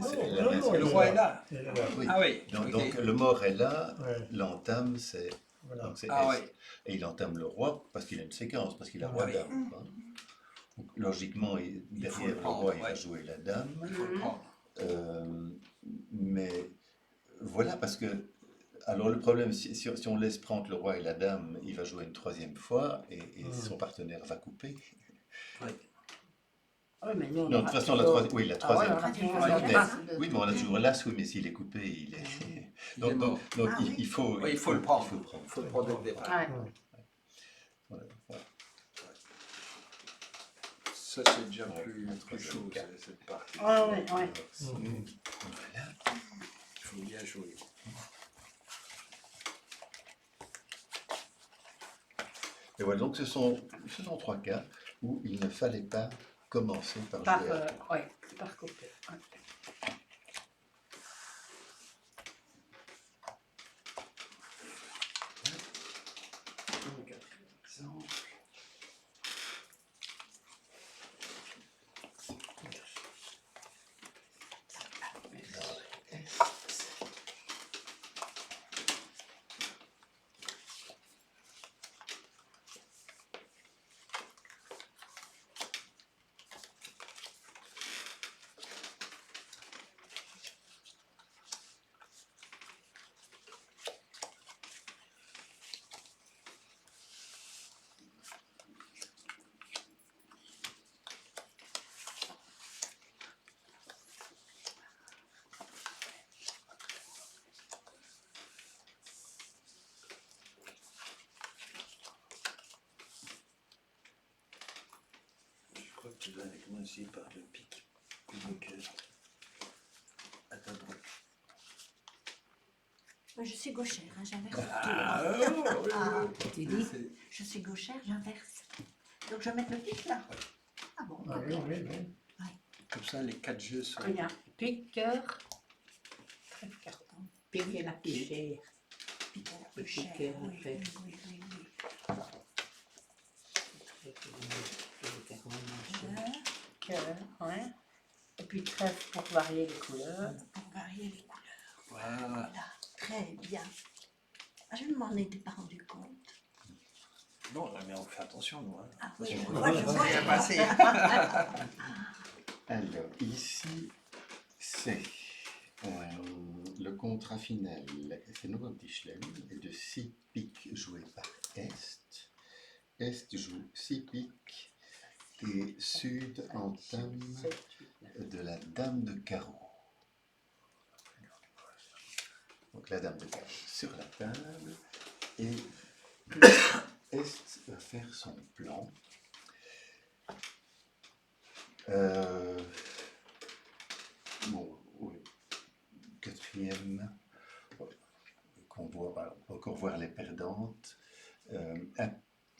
Le roi est là. Il est là. Oui. Ah oui, Donc, ok. donc, le mort est là, Ouais. l'entame c'est Voilà. donc c'est Ah est. oui. Et il entame le roi parce qu'il a une séquence, parce qu'il a roi oui. dame. Hein. Donc, logiquement, faut derrière le le prendre, roi, il va ouais. jouer la dame. Il faut le prendre. Mais voilà, parce que alors le problème, si on laisse prendre le roi et la dame, il va jouer une 3e fois et son partenaire va couper. Oui. Oui, mais nous, on Non, de aura toute façon, la plutôt- 3e, oui, la Ah ouais, 3e. on aura toujours Ouais, un mais- as. Oui, mais on a toujours l'as, oui, mais s'il est coupé, il est. Il est mort. Donc, Ah oui. il faut. Oui, il faut le prendre. Il faut le prendre. Il faut le prendre dès le départ. Ouais. Voilà. Ça, Ça, c'est déjà Ouais, plus, la plus troisième chaud, carte. cette partie. Ah ouais, ouais. Voilà. Il faut bien jouer. Et voilà, donc ce sont trois cas où il ne fallait pas commencer par Par, jouer à ouais, par couper. Ouais. Donc, un exemple. Je crois que tu dois commencer par le pic. Donc, à ta droite. Moi, je suis gauchère, hein, j'inverse Ah, tout. oui, Ah, oui. Tu dis C'est- Je suis gauchère, j'inverse. Donc je vais mettre le pic là. Ah bon, Ah oui, oui, oui. Comme ça, les 4 jeux sont. Regarde, pique, cœur, trèfle, carton. Pique et la pichée. Pic à la Le plus chère. piquet, Oui, après. oui, oui, oui. Cœur, ouais. Et puis trèfle pour varier les couleurs. Pour varier les couleurs. Voilà. Voilà, très bien. Ah, je ne m'en étais pas rendu compte. Non, mais on fait attention, nous. Hein. Ah oui, Attention, je vois, je vois. rien passer. Alors, ici, c'est le contrat final. C'est nouveau petit chelem et de 6 piques joués par Est. Est joue 6 piques et Sud entame de la dame de carreau. Donc la dame de carreau sur la table et Est va faire son plan. Bon, oui. Quatrième, qu'on voit, on peut encore voir les perdantes. Un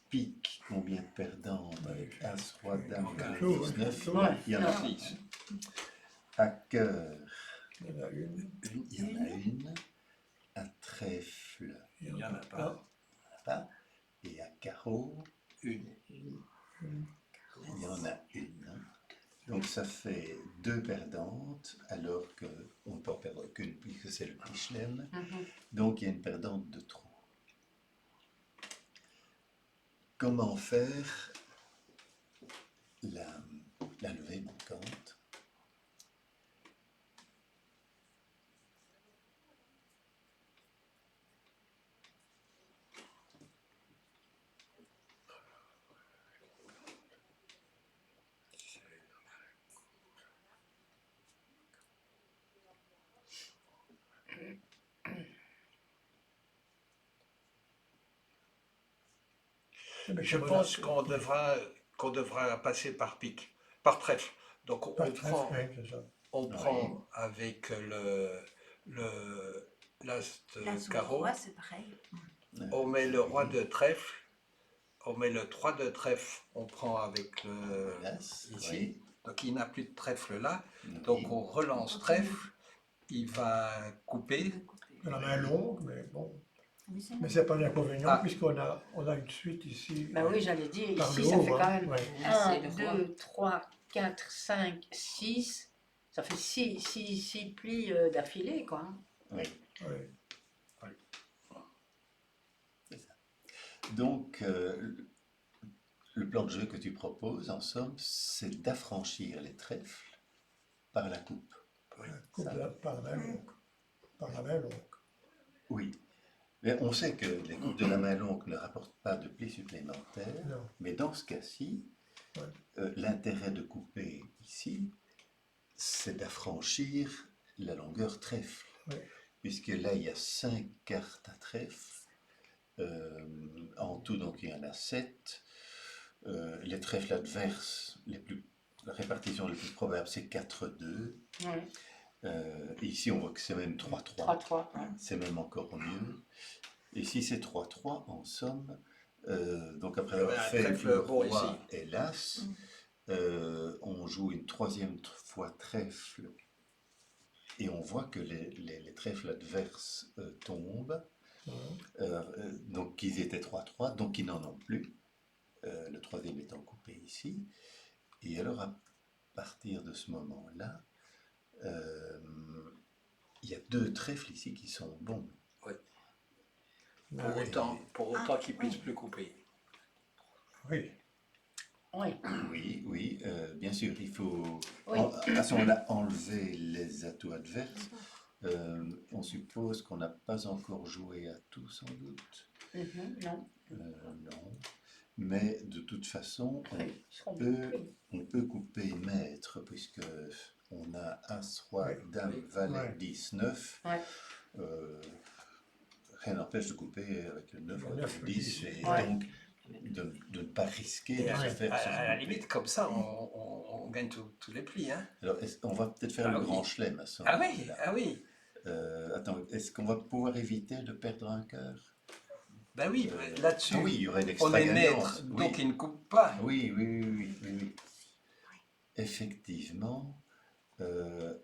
pique, combien de perdantes avec As, Roi, Dame, Tout, 19, tout. il y en a Non. 6. À cœur, Il y en a une. il y en a une. À trèfle, Il n'y en a pas. pas. Et à carreau, Une. il y en a une. Donc ça fait 2 perdantes, alors qu'on ne peut en perdre qu'une, puisque c'est le petit chelem. Donc il y a une perdante de trop. Comment faire la levée manquante? Je pense qu'on devra passer par pique, par trèfle. Donc on Par prend, trèfle, oui, c'est ça. on Oui. prend avec l'as Là, de sous le carreau, roi, c'est pareil. on met le roi de trèfle, on met le 3 de trèfle, on prend avec le L'as, ici. oui. Donc il n'a plus de trèfle là. Oui. Donc on relance trèfle, il va couper. De la main longue, mais bon. Oui, c'est Mais bon. c'est pas un inconvénient, Ah. puisqu'on a une suite ici. Ben oui, j'allais dire, Par ici le ça haut, fait quand hein, même ouais. un, c'est le roi. 2, 3, 4, 5, 6. Ça fait 6 plis d'affilée, quoi. Hein. Oui. Oui. Donc, le plan de jeu que tu proposes, en somme, c'est d'affranchir les trèfles par la coupe. Coupe Ça. par la main longue. Par la main longue. Oui. Mais on sait que les coupes de la main longue ne rapportent pas de plis supplémentaires, Non. mais dans ce cas-ci, Ouais. l'intérêt de couper ici, c'est d'affranchir la longueur trèfle. Ouais. Puisque là, il y a 5 cartes à trèfle. En tout, donc, il y en a 7. Les trèfles adverses, la répartition la plus probable, c'est 4-2. Ouais. Et ici, on voit que c'est même 3-3. 3-3. Ouais. C'est même encore mieux. Et si c'est 3-3, en somme, donc après Il y avoir avait un fait trèfle le bon roi ici. et l'as, on joue une troisième fois trèfle. Et on voit que les trèfles adverses tombent. Donc ils étaient 3-3, donc ils n'en ont plus. Le troisième étant coupé ici. Et alors à partir de ce moment-là, il y a 2 trèfles ici qui sont bons. Pour autant qu'ils ne puissent plus couper. Oui, Oui. Oui, bien sûr, il faut Oui. à ce moment-là enlever les atouts adverses. On suppose qu'on n'a pas encore joué à tout sans doute. Non. Non. Mais de toute façon, Ils seront peut- pris. on peut couper maître, puisque on a As, Roi, Oui. Dame, Valet, Ouais. 10, 9. Ouais. Rien n'empêche de couper avec le 9 Le ou 9 le ou 10, 10. et Ouais. donc de ne pas risquer Et de à, se faire à la couper. limite, comme ça, on gagne tous les plis. Hein. Alors, on va peut-être faire Ah le oui. grand chelem à ce Ah oui, moment-là. ah oui. Attends, est-ce qu'on va pouvoir éviter de perdre un cœur? Ben oui, là-dessus, Ah oui, il y aurait on d'extra est maître, gagnance. donc Oui. il ne coupe pas. Oui. Effectivement,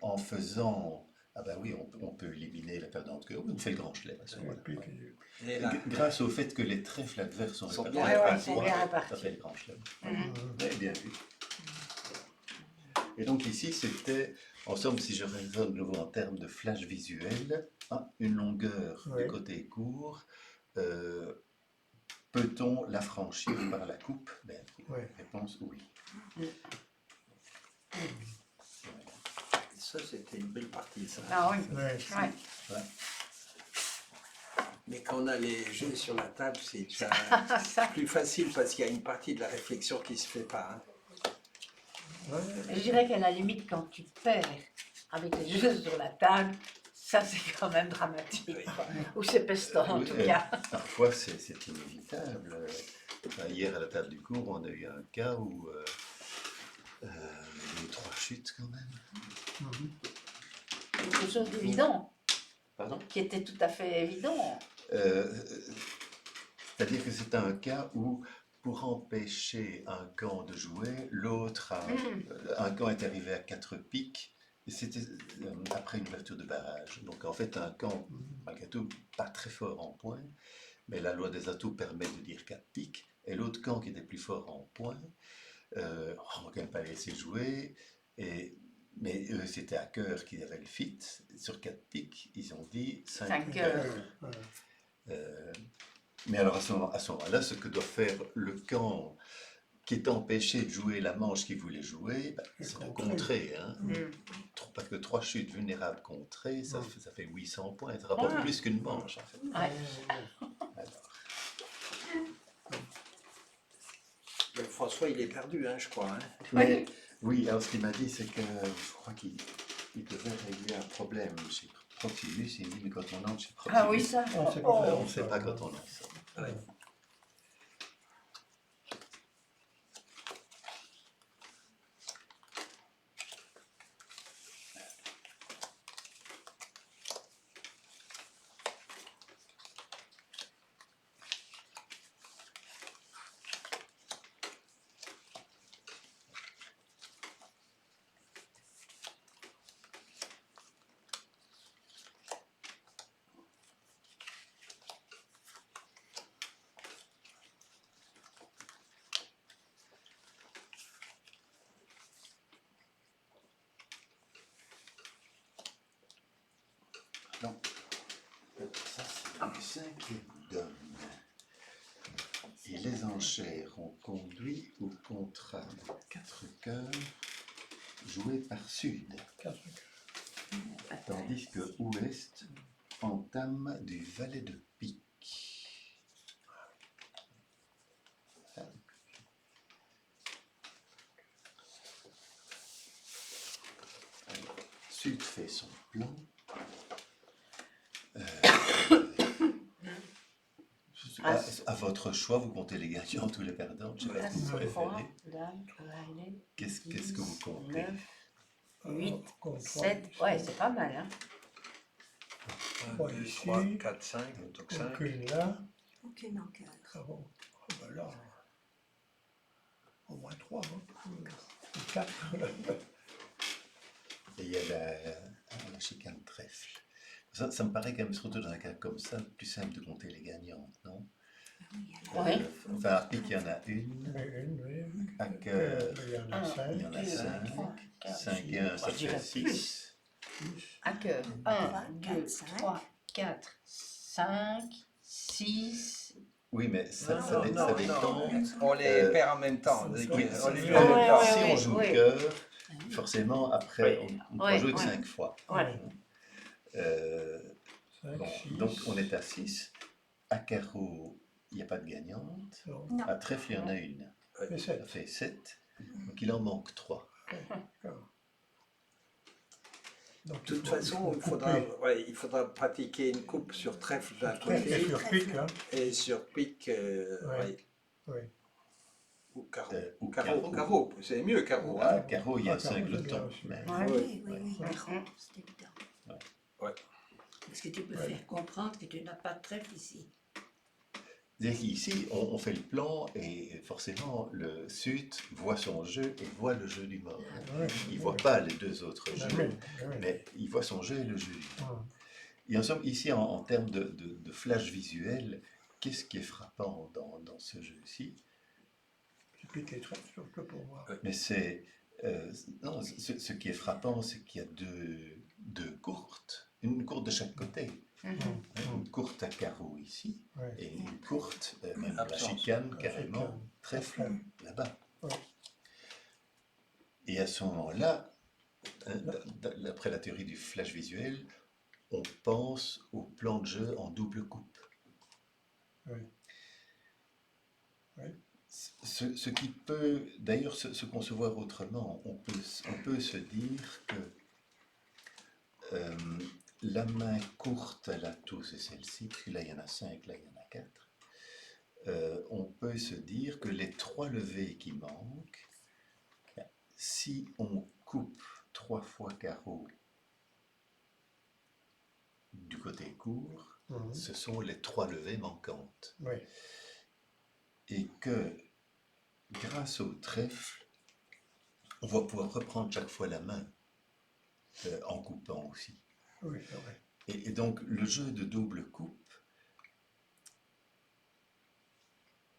en faisant... Ah ben oui, on peut éliminer la perdante de cœur. Oui, on fait le grand chelem à ce Et moment-là. puis, Et là, Grâce au fait que les trèfles adverses sont Sont répartis bien à répartis. trois, Sont bien ça répartis. fait le grand chelem. Mhm. Ouais, bien vu. Et donc ici, c'était, en somme, si je raisonne de nouveau en termes de flash visuel, une longueur Oui. du côté court, peut-on la franchir par la coupe? Ben, Oui. réponse oui. ça, c'était une belle partie, ça. Ah oui. Ouais. Ouais. Mais quand on a les jeux sur la table, c'est déjà Ça, plus facile parce qu'il y a une partie de la réflexion qui ne se fait pas. Hein. je dirais qu'à la limite, quand tu perds avec les jeux sur la table, ça c'est quand même dramatique. Quoi. Ou c'est pestant en Oui, tout cas. Parfois, c'est inévitable. Hier, à la table du cours, on a eu un cas où il y a eu 3 chutes quand même. Quelque chose d'évident, Pardon? qui était tout à fait évident. C'est-à-dire que c'est un cas où, pour empêcher un camp de jouer, un camp est arrivé à 4 piques, et c'était après une ouverture de barrage. Donc en fait, un camp, malgré tout, pas très fort en points, mais la loi des atouts permet de dire 4 piques, et l'autre camp qui était plus fort en points, on ne va quand même pas laisser jouer, mais eux, c'était à cœur qu'ils avaient le fit. Sur 4 piques, ils ont dit 5 5 cœurs. cœurs. Mais alors à ce moment-là, ce que doit faire le camp qui est empêché de jouer la manche qu'il voulait jouer, c'est de contrer. Hein. Parce que 3 chutes vulnérables contrées, ça fait 800 points. Ça rapporte plus qu'une manche, en fait. Ouais. Mais François, il est perdu, hein, je crois. Hein. Mais, oui, alors ce qu'il m'a dit, c'est que je crois qu'il devait régler un problème chez Proximus. Il me dit, mais quand on entre chez Proximus, Ah oui, ça. On sait pas Oh. faire. on ne sait pas quand on en sort. Ouais. Donc, ça c'est le cinquième dame. Et les enchères ont conduit au contrat de 4 cœurs joué par Sud, tandis que Ouest entame du valet de pique. Alors, Sud fait son plan. As, À votre choix, vous comptez les gagnants, tous les perdants. Je ne sais pas As, ce que vous 3, préférez. Dame, Valet, Qu'est-ce que vous comptez? 9, 8, On compte 7. trois, Ouais, c'est pas mal, hein. 1, Trois 2, ici. 3, 4, 5, donc 5. aucune là. Aucune en cœur. Carreau. Oh ben là, au moins 3, hein. 4. Et il y a la chicane trèfle. Ça me paraît quand même, surtout dans un cas comme ça, plus simple de compter les gagnantes, non? Oui, Ouais. Enfin, à pique, il y en a une. Oui. À cœur, Il y en a Un. 5. il y en a Deux, 5. trois, quatre, 5 et 1, ça je dirais fait plus. 6. À cœur. Trois, 1, 2, quatre, cinq. 3, 4, 5, 6. Oui, mais ça, Non, ça dépend. On les perd en même temps. Oui, On les c'est- met Ah en ouais, même temps. si ouais, on joue ouais. cœur, forcément, après, on ne Ouais, peut jouer que ouais. 5 fois. Ouais. Euh, 5, bon, 6. donc, on est à 6. À carreau, il n'y a pas de gagnante. Non, Non. À trèfle, il y en a une. et Ça 7. fait 7. Donc, il en manque 3. Donc, De toute façon, il faudra pratiquer une coupe sur trèfle d'un Trèfle et côté sur pique, hein. et sur pique Ouais. Oui. ou carreau. Ou Carreau, c'est mieux carreau. Ah, Hein. carreau, il y a Ah, carreau, c'est bien singleton. aussi. Mais- Ouais. Oui, Ouais. c'est évident. Parce que tu peux Ouais. faire comprendre que tu n'as pas de trèfle ici. Ici, on fait le plan et forcément, le sud voit son jeu et voit le jeu du mort. Ouais, Il ne ouais. voit pas les deux autres Ah jeux, oui. mais il voit son jeu et le jeu du mort. Hum. Et en somme, ici, en termes de flash visuel, qu'est-ce qui est frappant dans ce jeu-ci? C'est pique et trèfle, surtout pour moi. Mais c'est... non, ce qui est frappant, c'est qu'il y a deux courtes, une courte de chaque côté. Une courte à carreau ici, Ouais. et une courte, même la Absence. chicane, La carrément, chicane. trèfle, Ouais. là-bas. Ouais. Et à ce moment-là, d'après la théorie du flash visuel, on pense au plan de jeu en double coupe. Oui. Oui. Ce qui peut d'ailleurs se concevoir autrement, on peut se dire que la main courte à l'atout, c'est celle-ci, puis là il y en a 5, là il y en a 4. On peut se dire que les 3 levées qui manquent, si on coupe 3 fois carreau du côté court, Mhm. ce sont les 3 levées manquantes. Oui. Et que grâce au trèfle, on va pouvoir reprendre chaque fois la main en coupant aussi. Oui, c'est vrai. Et donc le jeu de double coupe,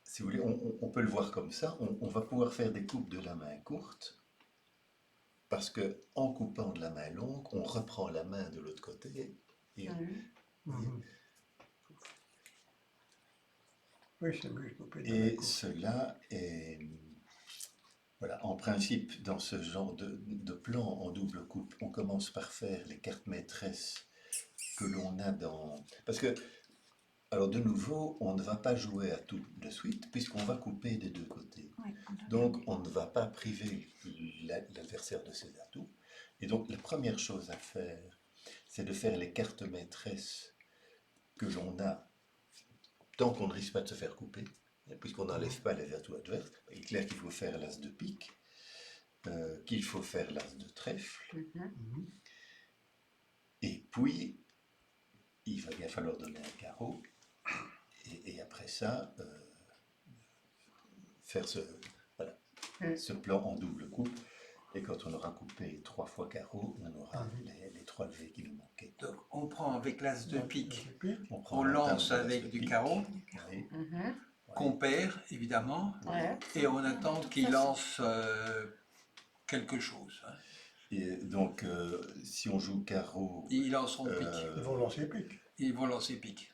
si vous voulez, on peut le voir comme ça, on va pouvoir faire des coupes de la main courte, parce que en coupant de la main longue, on reprend la main de l'autre côté. Et Mhm. Oui, c'est mieux de couper de la Et coupe. cela est, voilà, en principe, dans ce genre de plan en double coupe, on commence par faire les cartes maîtresses que l'on a dans... Parce que, alors de nouveau, on ne va pas jouer à tout de suite, puisqu'on va couper des deux côtés. Oui, Donc, on ne va pas priver l'adversaire de ses atouts. Et donc, la première chose à faire, c'est de faire les cartes maîtresses que l'on a tant qu'on ne risque pas de se faire couper, puisqu'on n'enlève pas les atouts adverses. Il est clair qu'il faut faire l'as de pique, qu'il faut faire l'as de trèfle, Mhm. et puis il va bien falloir donner un carreau, et après ça, faire ce plan en double coupe. Et quand on aura coupé 3 fois carreau, on aura les 3 levées qui nous manquaient. Donc, on prend avec l'as de pique, On prend on la lance table de l'as avec de du pique. carreau, Oui. qu'on perd évidemment, Ouais. et on attend qu'il lance quelque chose. Hein. Et donc, si on joue carreau, Ils lanceront pique. Ils vont lancer pique. Ils vont lancer pique.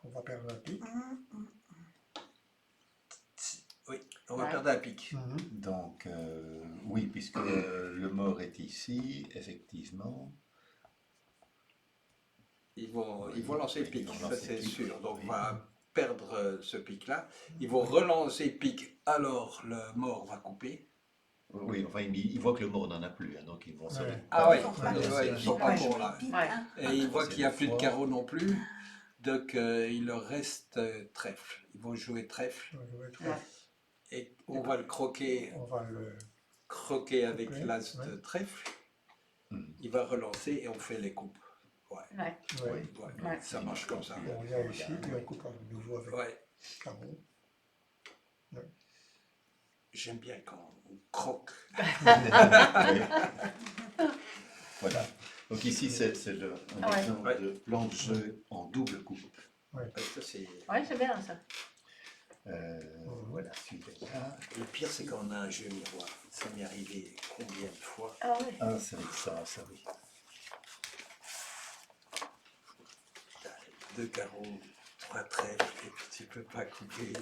On va perdre un pique. Oui, on va Ouais. perdre un pique. Mhm. donc oui, puisque le mort est ici, effectivement. Ils vont Oui, lancer oui, pique, ils vont ça lancer c'est pique, sûr. Donc oui. on va perdre ce pique-là. Ils vont relancer pique, alors le mort va couper. Oui, enfin, ils voient que le mort n'en a plus, hein, donc ils vont se Ouais. Ah oui, pas ouais, lancer ils pique. sont pas cons là. Ouais. Et ils voient C'est qu'il n'y a des plus de fois. carreau non plus, donc il leur reste trèfle. Ils vont jouer trèfle On va jouer Ouais. et on va le croquer, On va le. avec Couper, l'as ouais. de trèfle. Mhm. Il va relancer et on fait les coupes. Ouais, Ouais. Ouais. ouais, Ouais. ça marche comme ça. On vient ici, puis on coupe à nouveau avec Ouais, carreau. j'aime bien quand on croque. Oui. Voilà. Donc ici, c'est un Ouais. exemple Ouais. de plan de jeu en double coupe. Ça, c'est... Ouais, c'est bien ça. Voilà, celui-là. Le pire, c'est quand on a un jeu miroir. Ça m'est arrivé combien de fois? Ah oui. Ah, c'est avec ça, oui. T'as 2 carreaux, 3 trèfles, et puis tu peux pas couper.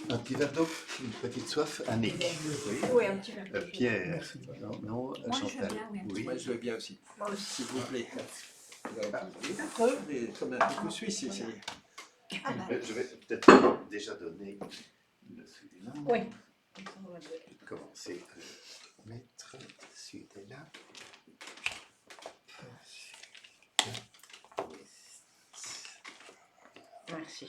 Un petit verre d'eau, une petite soif, Annick. Oui. Oui, un petit peu. Pierre. Merci. Non, non, Moi, je veux Chantal. bien, oui, un petit Oui. Moi, je veux bien aussi. Moi aussi. S'il vous plaît. D'accord, comme un coucou suisse ici. Ah bah, Je vais peut-être déjà donner le celui-là. Oui. Commencer à mettre celui-là. Merci.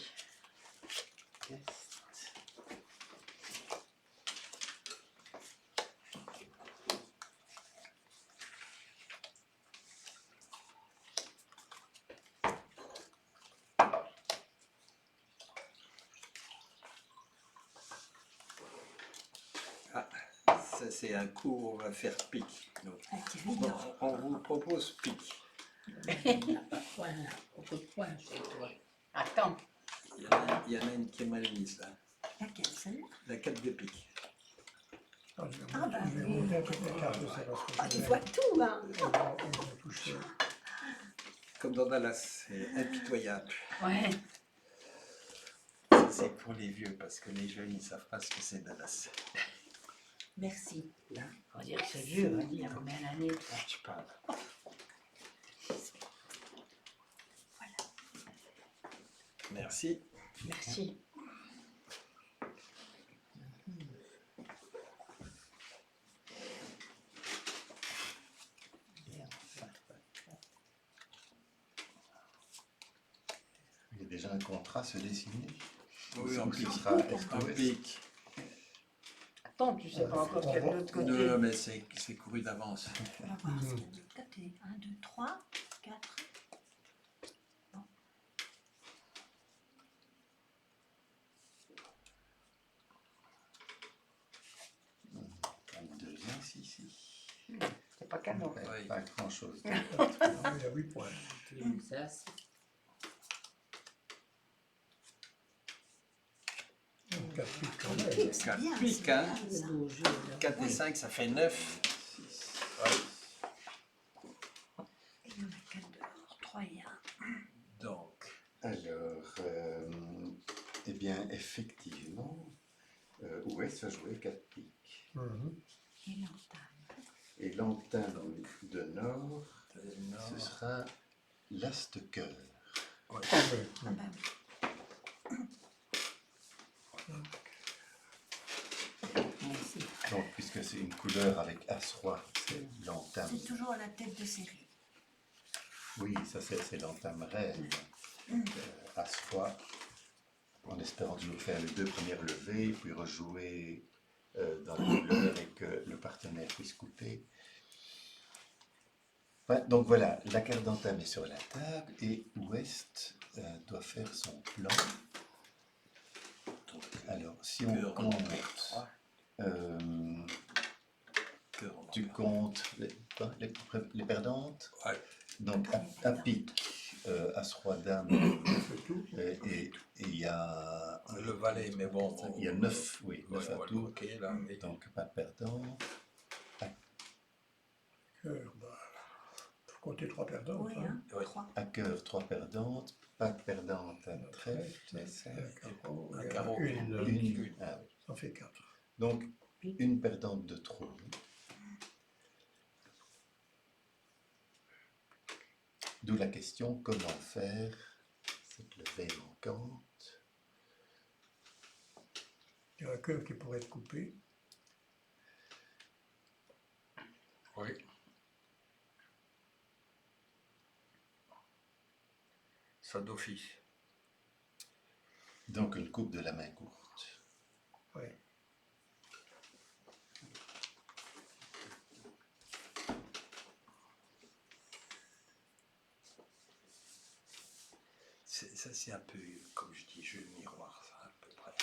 Ça, c'est un coup où on va faire pique. Donc, c'est évident. on vous propose pique. Voilà, beaucoup de points chez toi. Attends. Il y en a une qui est mal mise là. Laquelle, celle-là? La 4 de pique. Ah, je vais Ah, bah je vais oui. monter un peu les cartes, ça, parce que Ah, je tu vais- vois tout, hein? elles vont toucher. Comme dans Dallas, c'est impitoyable. Ouais. Ça, c'est pour les vieux parce que les jeunes ils savent pas ce que c'est Dallas. Merci. On va dire que c'est vieux, on va dire, il y a combien d'années ça? Tu parles. Merci. Merci. Il y a déjà un contrat se dessiner. Oui, en Ou pique. ce sera En est-ouest. pique. Attends, tu sais pas encore quel de l'autre côté. Non, mais c'est couru d'avance. On va voir ce qu'il y a de l'autre côté. 1, 2, 3, 4. On devient ici. C'est pas canon. Oui. Pas grand-chose. Ah, il y a 8 points. Ça, c'est 4 piques quand même. Pique, c'est 4 bien. piques, c'est hein. bien, ça. le beau jeu. Là. 4 et 5, ça fait 9. Et il y en a 4 dehors, 3 et 1. Donc, Alors, eh bien, effectivement, Ouest va jouer 4 piques. Mhm. Et l'entame. Et l'entame de Nord, non. ce sera l'As de cœur. Oui. Ah bah oui. Merci. Donc, puisque c'est une couleur avec As-Roi, c'est l'entame. C'est toujours à la tête de série. Oui, ça c'est l'entame reine. As-Roi, en espérant toujours faire les 2 premières levées, puis rejouer dans la couleur et que le partenaire puisse couper. Ouais, donc voilà, la carte d'entame est sur la table et Ouest doit faire son plan. Alors, si on Cœur, compte, trois. Cœur, on tu comptes les perdantes. Ouais. Donc à pique, As-Roi Dame, et il y a Le valet, mais bon. il y a 9, oui, 9 Ouais, on va à le tout, croquer, là. Et donc pas de perdant. Cœur, bah, faut compter 3 perdants. Oui, hein. Ouais. 3. À cœur, 3 perdantes, pas de perdante à trèfle, Un carreau. une, ah oui. Ça fait 4. Donc une perdante de trop. D'où la question, comment faire cette levée manquante? Il y a un cœur qui pourrait être coupé. Oui. ça d'office. Donc une coupe de la main courte. Oui. Ça, c'est un peu, comme je dis, jeu de miroir, ça, à peu près.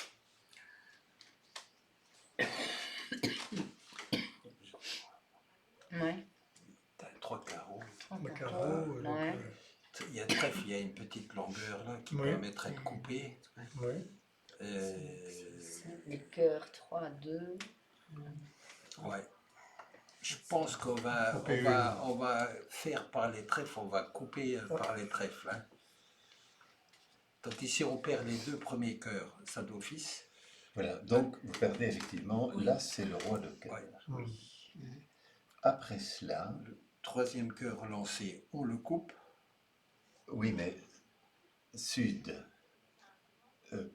Ouais. T'as 3 carreaux. Le carreau, donc, Ouais. Il y a trèfle, il y a une petite longueur là qui Oui. permettrait de couper. oui. Les cœurs 3, 2. Ouais. Je pense qu'on va, Couper on va faire par les trèfles, on va couper par les trèfles. Hein. Donc ici, on perd les 2 premiers cœurs, ça d'office. Voilà, donc vous perdez effectivement, là c'est le roi de cœur. Ouais. Oui. Après cela, Le 3e cœur lancé, on le coupe. oui, mais Sud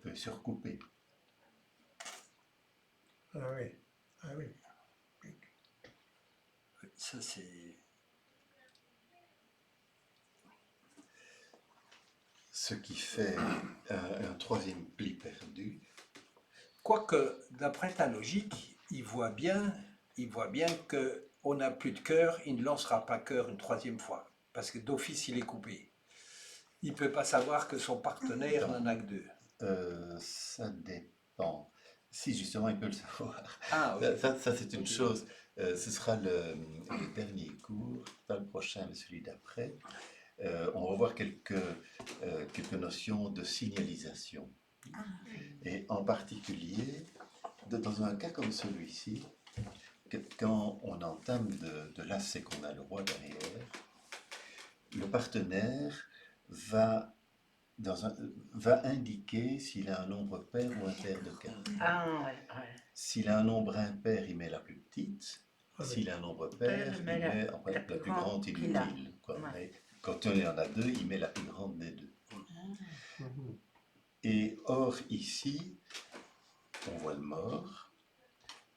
peut surcouper. Ah oui. Ah oui. Ça, c'est... Ce qui fait un troisième pli perdu. Quoique, d'après ta logique, il voit bien qu'on n'a plus de cœur, il ne lancera pas cœur une 3e fois. Parce que d'office, il est coupé. Il ne peut pas savoir que son partenaire n'en a que 2. Ça dépend. Si justement il peut le savoir. Ah oui. Ça, c'est une chose. Ce sera le dernier cours, pas le prochain, mais celui d'après. On va voir quelques notions de signalisation. Et en particulier, dans un cas comme celui-ci, quand on entame de l'as et qu'on a le roi derrière, le partenaire va indiquer s'il a un nombre pair ou impair de cartes. Ah ouais, ouais. S'il a un nombre impair, il met la plus petite. Ah oui. S'il a un nombre pair, il met la plus grande qu'il a. inutile. Quoi. Ouais. Mais quand il y en a 2, il met la plus grande des 2. Mhm. Et or, ici, on voit le mort.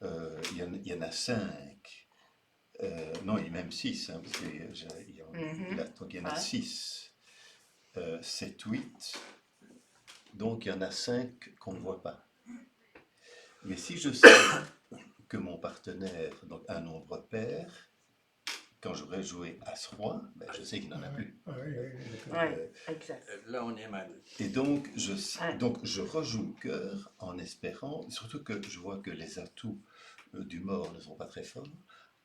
Il y en a 5. Non, il y a même 6, hein, parce qu'il donc il y en a Ouais. 6, 7, 8. Donc il y en a 5 qu'on ne voit pas. Mais si je sais que mon partenaire, donc un nombre pair, quand j'aurai joué As-Roi, ben je sais qu'il n'en a plus. Ah oui, oui, d'accord. Ouais, exact. Là, on est mal. Et donc Ouais. je rejoue cœur en espérant, surtout que je vois que les atouts du mort ne sont pas très forts,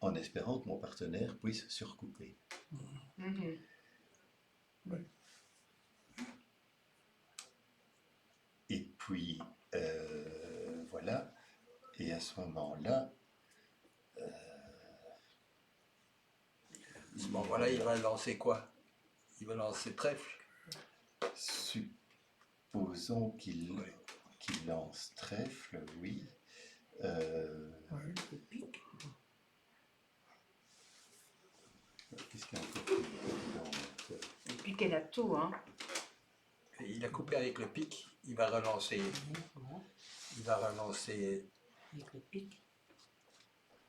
en espérant que mon partenaire puisse surcouper. Mhm. Et puis, voilà. Et à ce moment-là, À ce moment-là, il va lancer quoi? Il va lancer trèfle. supposons qu'il lance trèfle, oui. Oui. Qu'est-ce qu'il y a encore plus dedans? Et puis qu'elle a tout, hein. Et il a coupé avec le pic, il va relancer. Il va relancer. Avec le pic.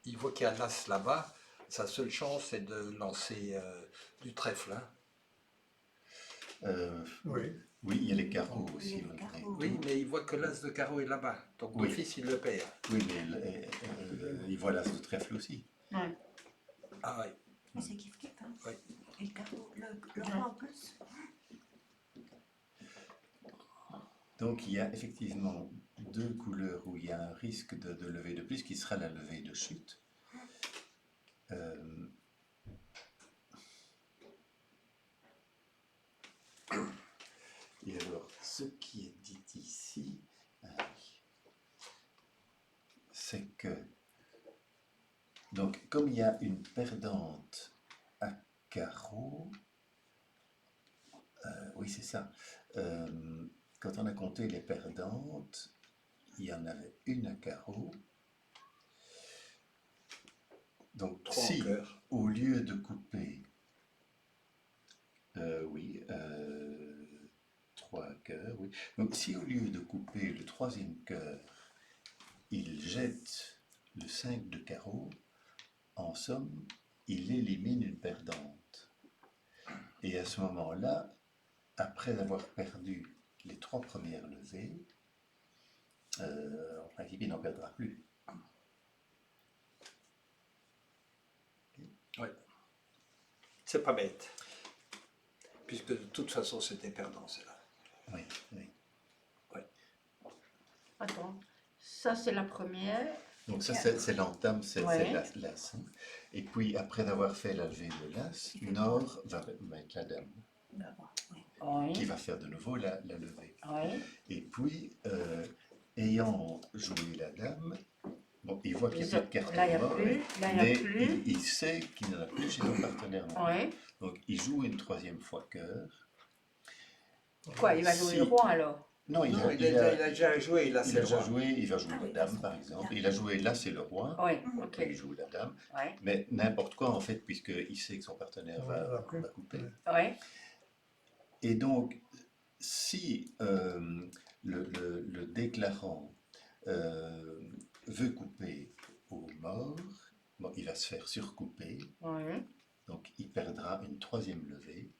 Il voit qu'il y a l'as là-bas. Sa seule chance, c'est de lancer du trèfle. Hein. Oui. Oui, il y a les carreaux Il y aussi, a les malgré carreaux. tout. Oui, mais il voit que l'as de carreau est là-bas. Donc Oui. d'office, il le perd. Oui, mais il voit l'as de trèfle aussi. Ouais. Ah oui. Mais c'est kiff-kiff, hein. Oui. Et le carreau, le roi en plus. Donc il y a effectivement 2 couleurs où il y a un risque de levée de plus, qui sera la levée de chute. Et alors, ce qui est dit ici, c'est que, donc, comme il y a une perdante à carreau, oui, c'est ça. Quand on a compté les perdantes, il y en avait une à carreau. Donc, 3 en si, cœur. au lieu de couper, oui, 3 cœurs, oui. Donc, si au lieu de couper le 3e cœur, il jette le 5 de carreau, en somme, il élimine une perdante. Et à ce moment-là, après avoir perdu les 3 premières levées, en principe, il n'en perdra plus. C'est pas bête. Puisque de toute façon, c'était perdant, celle-là. Oui, oui. Attends, ça c'est la première. Donc ça, c'est l'entame, c'est Ouais. l'as. Hein. Et puis, après avoir fait la levée de l'as, Il fait Nord va mettre la dame, qui Oui, va faire de nouveau la levée. oui. Et puis, ayant joué la dame, bon, il voit qu'il n'y a plus de carton Là, il n'y a mort, plus. Là, il n'y mais a plus. il sait qu'il n'en a plus chez son partenaire noir. Oui. Donc, il joue une 3e fois cœur. Quoi, il va jouer le roi alors? Non, Il a déjà joué, il a il a déjà joué, il va jouer Ah la oui, dame, d'accord. par exemple. Il a joué l'as et le roi. Oui, Mhm. ok. Il joue la dame. Oui, Mais n'importe quoi, en fait, puisqu'il sait que son partenaire Ouais, va couper. couper. oui. Et donc, si le déclarant veut couper au mort, bon, il va se faire surcouper, Oui. donc il perdra une 3e levée,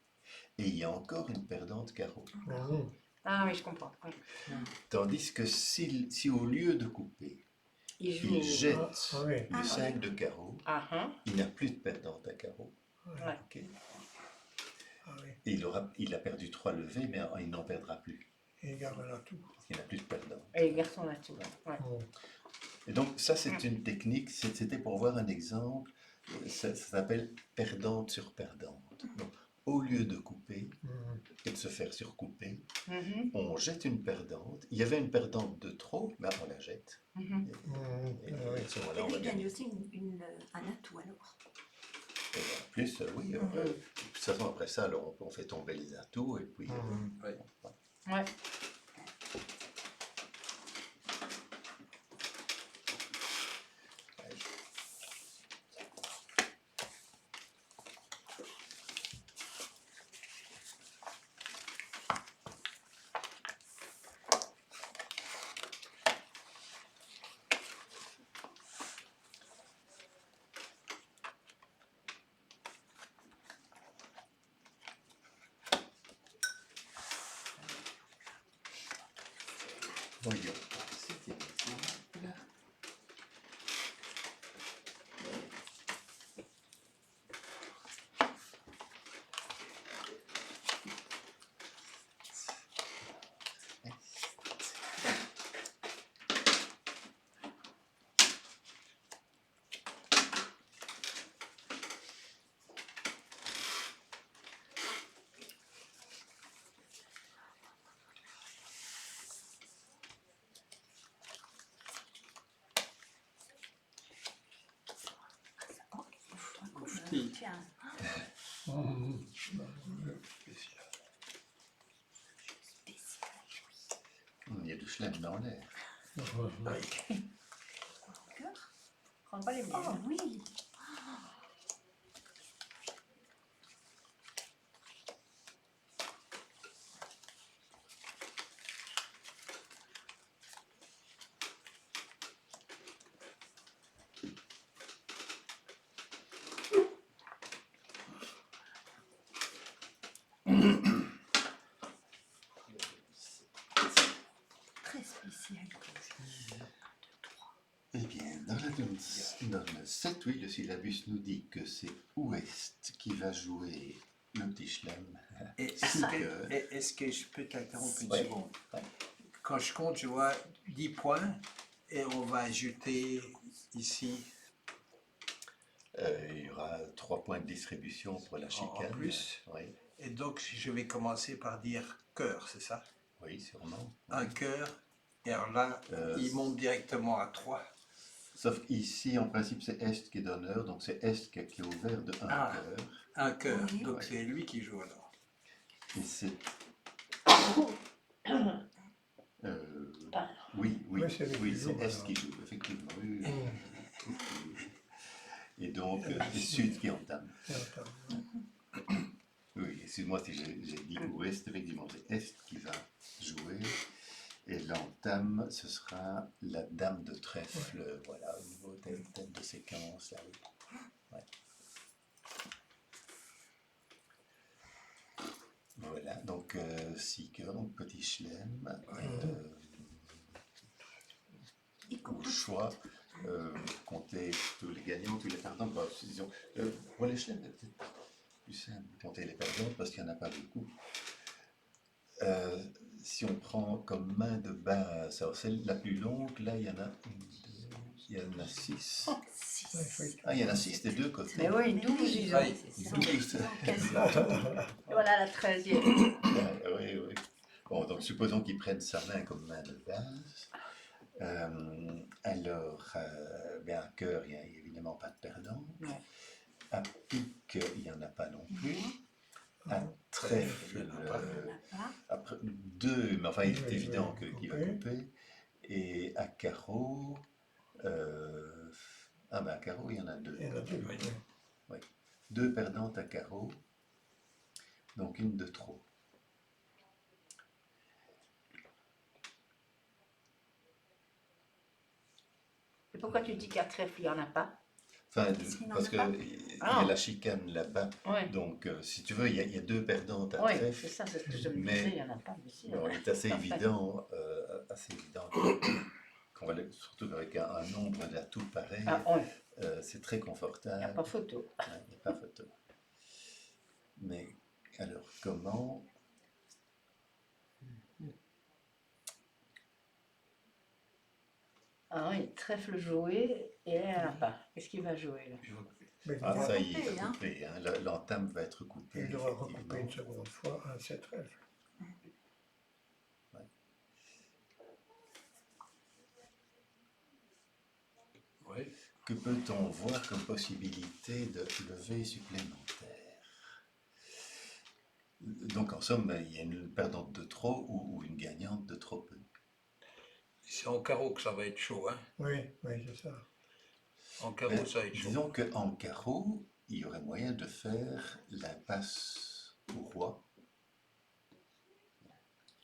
et il y a encore une perdante carreau. Mhm. Ah oui, je comprends. Oui. Tandis que si au lieu de couper, Il joue. il jette Ah, oui. le 5 de carreau, Ah, hein. il n'a plus de perdante à carreau. Ouais. Ok. Ah, oui. Et il a perdu 3 levées, mais il n'en perdra plus, Et il gardera tout. parce qu'il n'a plus de perdante. Et les garçons là-dessous. Ouais. Mhm. Et donc ça, c'est une technique, c'était pour voir un exemple, ça s'appelle perdante sur perdante. Donc, au lieu de couper Mhm. et de se faire surcouper, Mhm, on jette une perdante. Il y avait une perdante de trop, mais on la jette. mhm. Et Ah, oui. à ce moment-là, Et on lui, va il gagner. gagne aussi un atout alors. Et en plus, oui, de toute façon, après ça, alors, on fait tomber les atouts et puis... Mhm. Ouais. Voyons. C'était bien. Oufti. Tiens, Mhm. Il y a du chelem dans l'air. cœur. Prends pas les Oh miennes. oui. Très spécial. Eh bien, dans le 7, oui, le syllabus nous dit que c'est Ouest qui va jouer le petit chelem. Est-ce que je peux t'interrompre une Ouais. seconde? Ouais. Quand je compte, je vois 10 points et on va ajouter ici Il y aura 3 points de distribution pour la chicane. plus. Oui, Et donc je vais commencer par dire cœur, c'est ça? oui, sûrement. Un cœur. Et alors là, il monte directement à 3. Sauf qu'ici, en principe, c'est Est qui est d'honneur, donc c'est Est qui est ouvert de 1 Ah. cœur. Un cœur. Oui. Donc Ouais. c'est lui qui joue alors. Et c'est. Pardon. Oui, Oui, c'est lui qui joue, c'est Est alors. qui joue, effectivement. Oui, oui. Mhm. Et donc, c'est Sud qui entame. Et attends. Oui, excuse-moi si j'ai dit Ouest, effectivement, c'est Est qui va jouer. Et l'entame, ce sera la dame de trèfle, voilà, au niveau tête de séquence, là, oui. Ouais. Voilà, donc Sieger, donc petit chelem, au choix, compter tous les gagnants, tous les perdants. Bah, disons, pour les chelems, c'est peut-être plus simple de compter les perdants parce qu'il n'y en a pas beaucoup. Si on prend comme main de base, alors celle la plus longue, là il y en a une, deux, il y en a 6. Ah, il y en a 6 des deux côtés. Mais oui, 12 ils ont. Oui. C'est ça. 12. Voilà la 13e. Oui, oui. Bon, donc supposons qu'il prenne sa main comme main de base. Alors, bien, à cœur, il n'y a évidemment pas de perdant. Ouais. À pique, il n'y en a pas non plus. À trèfle, Il n'y en a pas. après 2, mais enfin, il est Oui, évident oui, qu'il va couper. couper. Et à carreau, ah ben à carreau, il y en a 2. Il y en a deux, oui. 2 perdantes à carreau, donc une de trop. Et pourquoi tu dis qu'à trèfle, il n'y en a pas? Enfin, Parce qu'il n'en parce a qu'il pas. y Ah. a la chicane là-bas. Oui, Donc, si tu veux, il y a 2 perdantes à oui, c'est trèfle. ça, c'est ce que je me Mais- disais, il n'y en a pas. Mais si, il y en Bon, a. il est assez évident qu'on va surtout avec un nombre d'atouts pareil, Ah, oui, c'est très il n'y a confortable. pas photo. Ouais, il n'y a pas photo. Mais alors, comment? Ah oui, trèfle joué, et là, il n'y en a pas. Qu'est-ce qu'il va jouer là? Mais il Ah, devra- ça y est, couper, il va hein. couper. Hein. L'entame va être coupée. il devra recouper effectivement. une seconde fois un 7-13. Oui. Que peut-on voir comme possibilité de levée supplémentaire? Donc, en somme, il y a une perdante de trop ou une gagnante de trop peu. C'est en carreau que ça va être chaud. Hein. Oui, oui, c'est ça. En carreau, ça va être chaud. Disons qu'en carreau, il y aurait moyen de faire l'impasse au roi.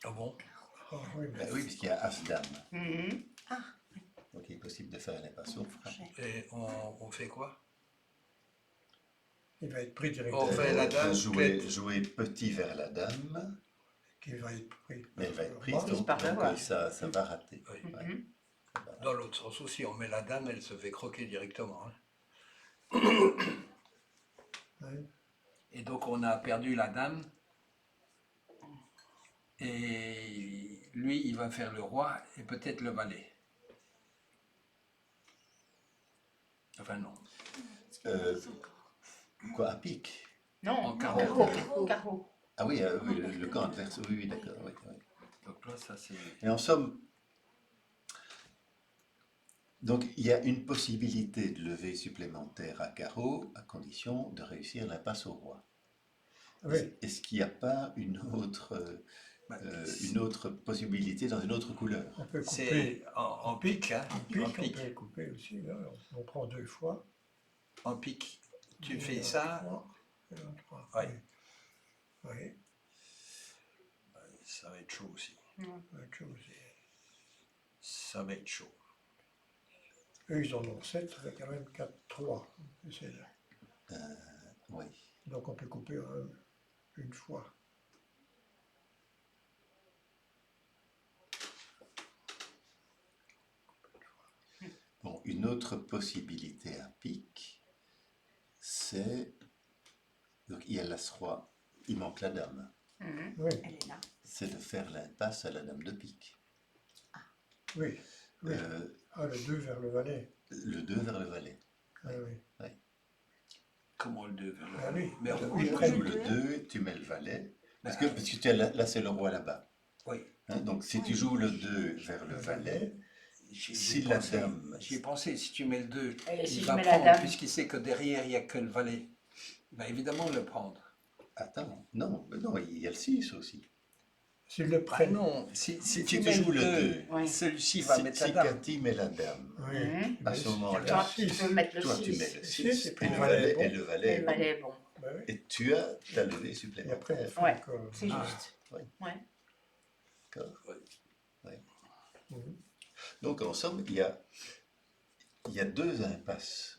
Ah bon? Ah, oui, mais Ben oui, puisqu'il y a As-Dame. Mhm. Donc, il est possible de faire l'impasse au roi. Et on fait quoi? il va être pris directement. On fait la dame, jouer petit vers la dame, Qui va être pris. mais elle va être prise, Moi, Prise donc, par le roi. ça va rater. Oui. Ouais. Mhm. Dans l'autre sens aussi, on met la dame, elle se fait croquer directement. Hein. oui. Et donc on a perdu la dame. Et lui, il va faire le roi et peut-être le valet. Enfin non. Quoi, à pique? Non, En carreau. carreau. Carreau. Ah oui, oui, le camp adverse, oui, d'accord. Oui, oui. Donc là, ça c'est... Et en somme, donc il y a une possibilité de levée supplémentaire à carreau à condition de réussir l'impasse au roi. Oui. Est-ce qu'il n'y a pas une autre possibilité dans une autre couleur? On peut couper. C'est en pique, hein. En pique, En on pique. peut couper aussi. Là. On prend 2 fois. En pique. Tu Et fais un ça, 3, et un 3. Oui. Oui. ça va être chaud aussi. Autre chose. Ça va être chaud. Eux, ils en ont 7, ça fait quand même 4-3. Oui. Donc on peut couper une fois. Bon, une autre possibilité à pique, c'est... Donc il y a l'as-roi, il manque la dame. Mhm. Oui, Elle est là. C'est de faire l'impasse à la dame de pique. oui. oui. Ah, le 2 vers le valet. Le 2 vers le valet. Ah, oui. Comment le 2 vers le Ah oui. Mais Oui, rouge, Tu près joues du le deux. 2, tu mets le valet. Parce que tu as là c'est le roi là-bas. Oui. Hein, donc si tu joues le 2 vers le valet, si la dame... J'y ai pensé, si tu mets le 2, Et si il je va mets la prendre, dame? puisqu'il sait que derrière, il n'y a que le valet. Il va évidemment le prendre. Attends, non, il y a le 6 aussi. S'ils le Ah prennent. non, si Si tu tu mets joues le le 2, 2, Oui. celui-ci va si, mettre si la dame. Cathy met la dame, Oui. Mhm. à ce Toi, moment-là, tu peux mettre le toi tu 6. mets le Le 6 six, et et puis le le valet valet, est et bon. le valet Et est le bon. valet est bon. Bah oui. Et tu as ta levée Et supplémentaire. après, il faut Ouais. que... C'est Ah. juste. Oui. Ouais. D'accord. Mhm. Donc en somme, il y a 2 impasses.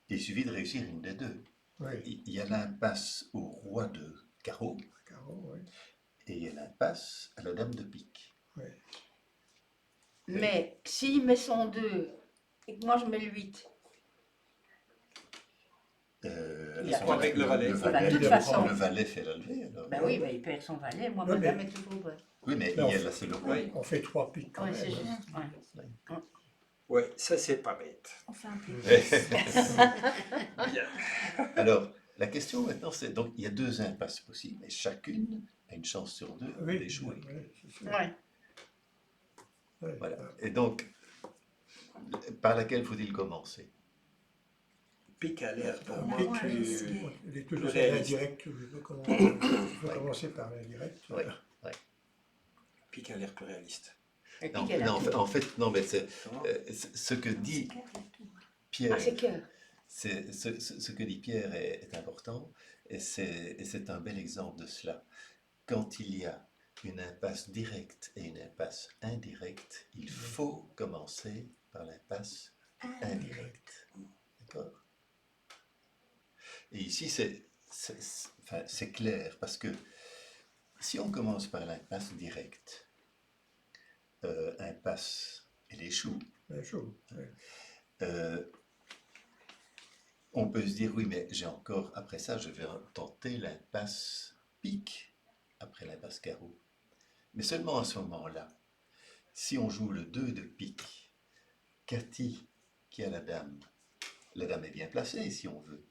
Il suffit de réussir une des 2. Oui, Il y a l'impasse au roi de carreau carreau, oui. et il y a l'impasse à la dame de pique. Mais s'il met son 2 et que moi je mets le 8, À Il a ce pas moment-là, avec le valet. de toute façon. le valet fait la levée alors. ben oui, ben il perd son valet, moi Ouais, madame mais- est toujours bonne. Oui, mais Non. il y a là, c'est le roi. Oui. On fait 3 piques quand Oui, même. c'est hein. juste. Ouais. Oui, ça c'est pas bête. On fait un pic. Bien. Alors, la question maintenant, c'est donc il y a 2 impasses possibles, et chacune a une chance sur 2 Oui, d'échouer. oui, c'est sûr. Ouais. Ouais, Voilà. ouais. Et donc, par laquelle faut-il commencer? Pique a l'air pour La moi moins plus... risquée. Les plus deux réaliste. indirects, il faut commencer par l'indirect. Oui. Pique a l'air plus réaliste. Et Non, puis qu'elle a non, tout. en fait, non, mais c'est Comment ce que dit C'est clair, il y a tout. Pierre. Ah, c'est cœur. C'est ce que dit Pierre est important, et c'est un bel exemple de cela. Quand il y a une impasse directe et une impasse indirecte, il faut commencer par l'impasse indirecte. D'accord? Et ici, enfin, c'est clair, parce que si on commence par l'impasse directe, impasse, elle échoue. C'est chaud. Ouais. Euh, On peut se dire, oui, mais j'ai encore, après ça, je vais tenter l'impasse pique, après l'impasse carreau. Mais seulement à ce moment-là, si on joue le 2 de pique, Cathy, qui a la dame est bien placée si on veut,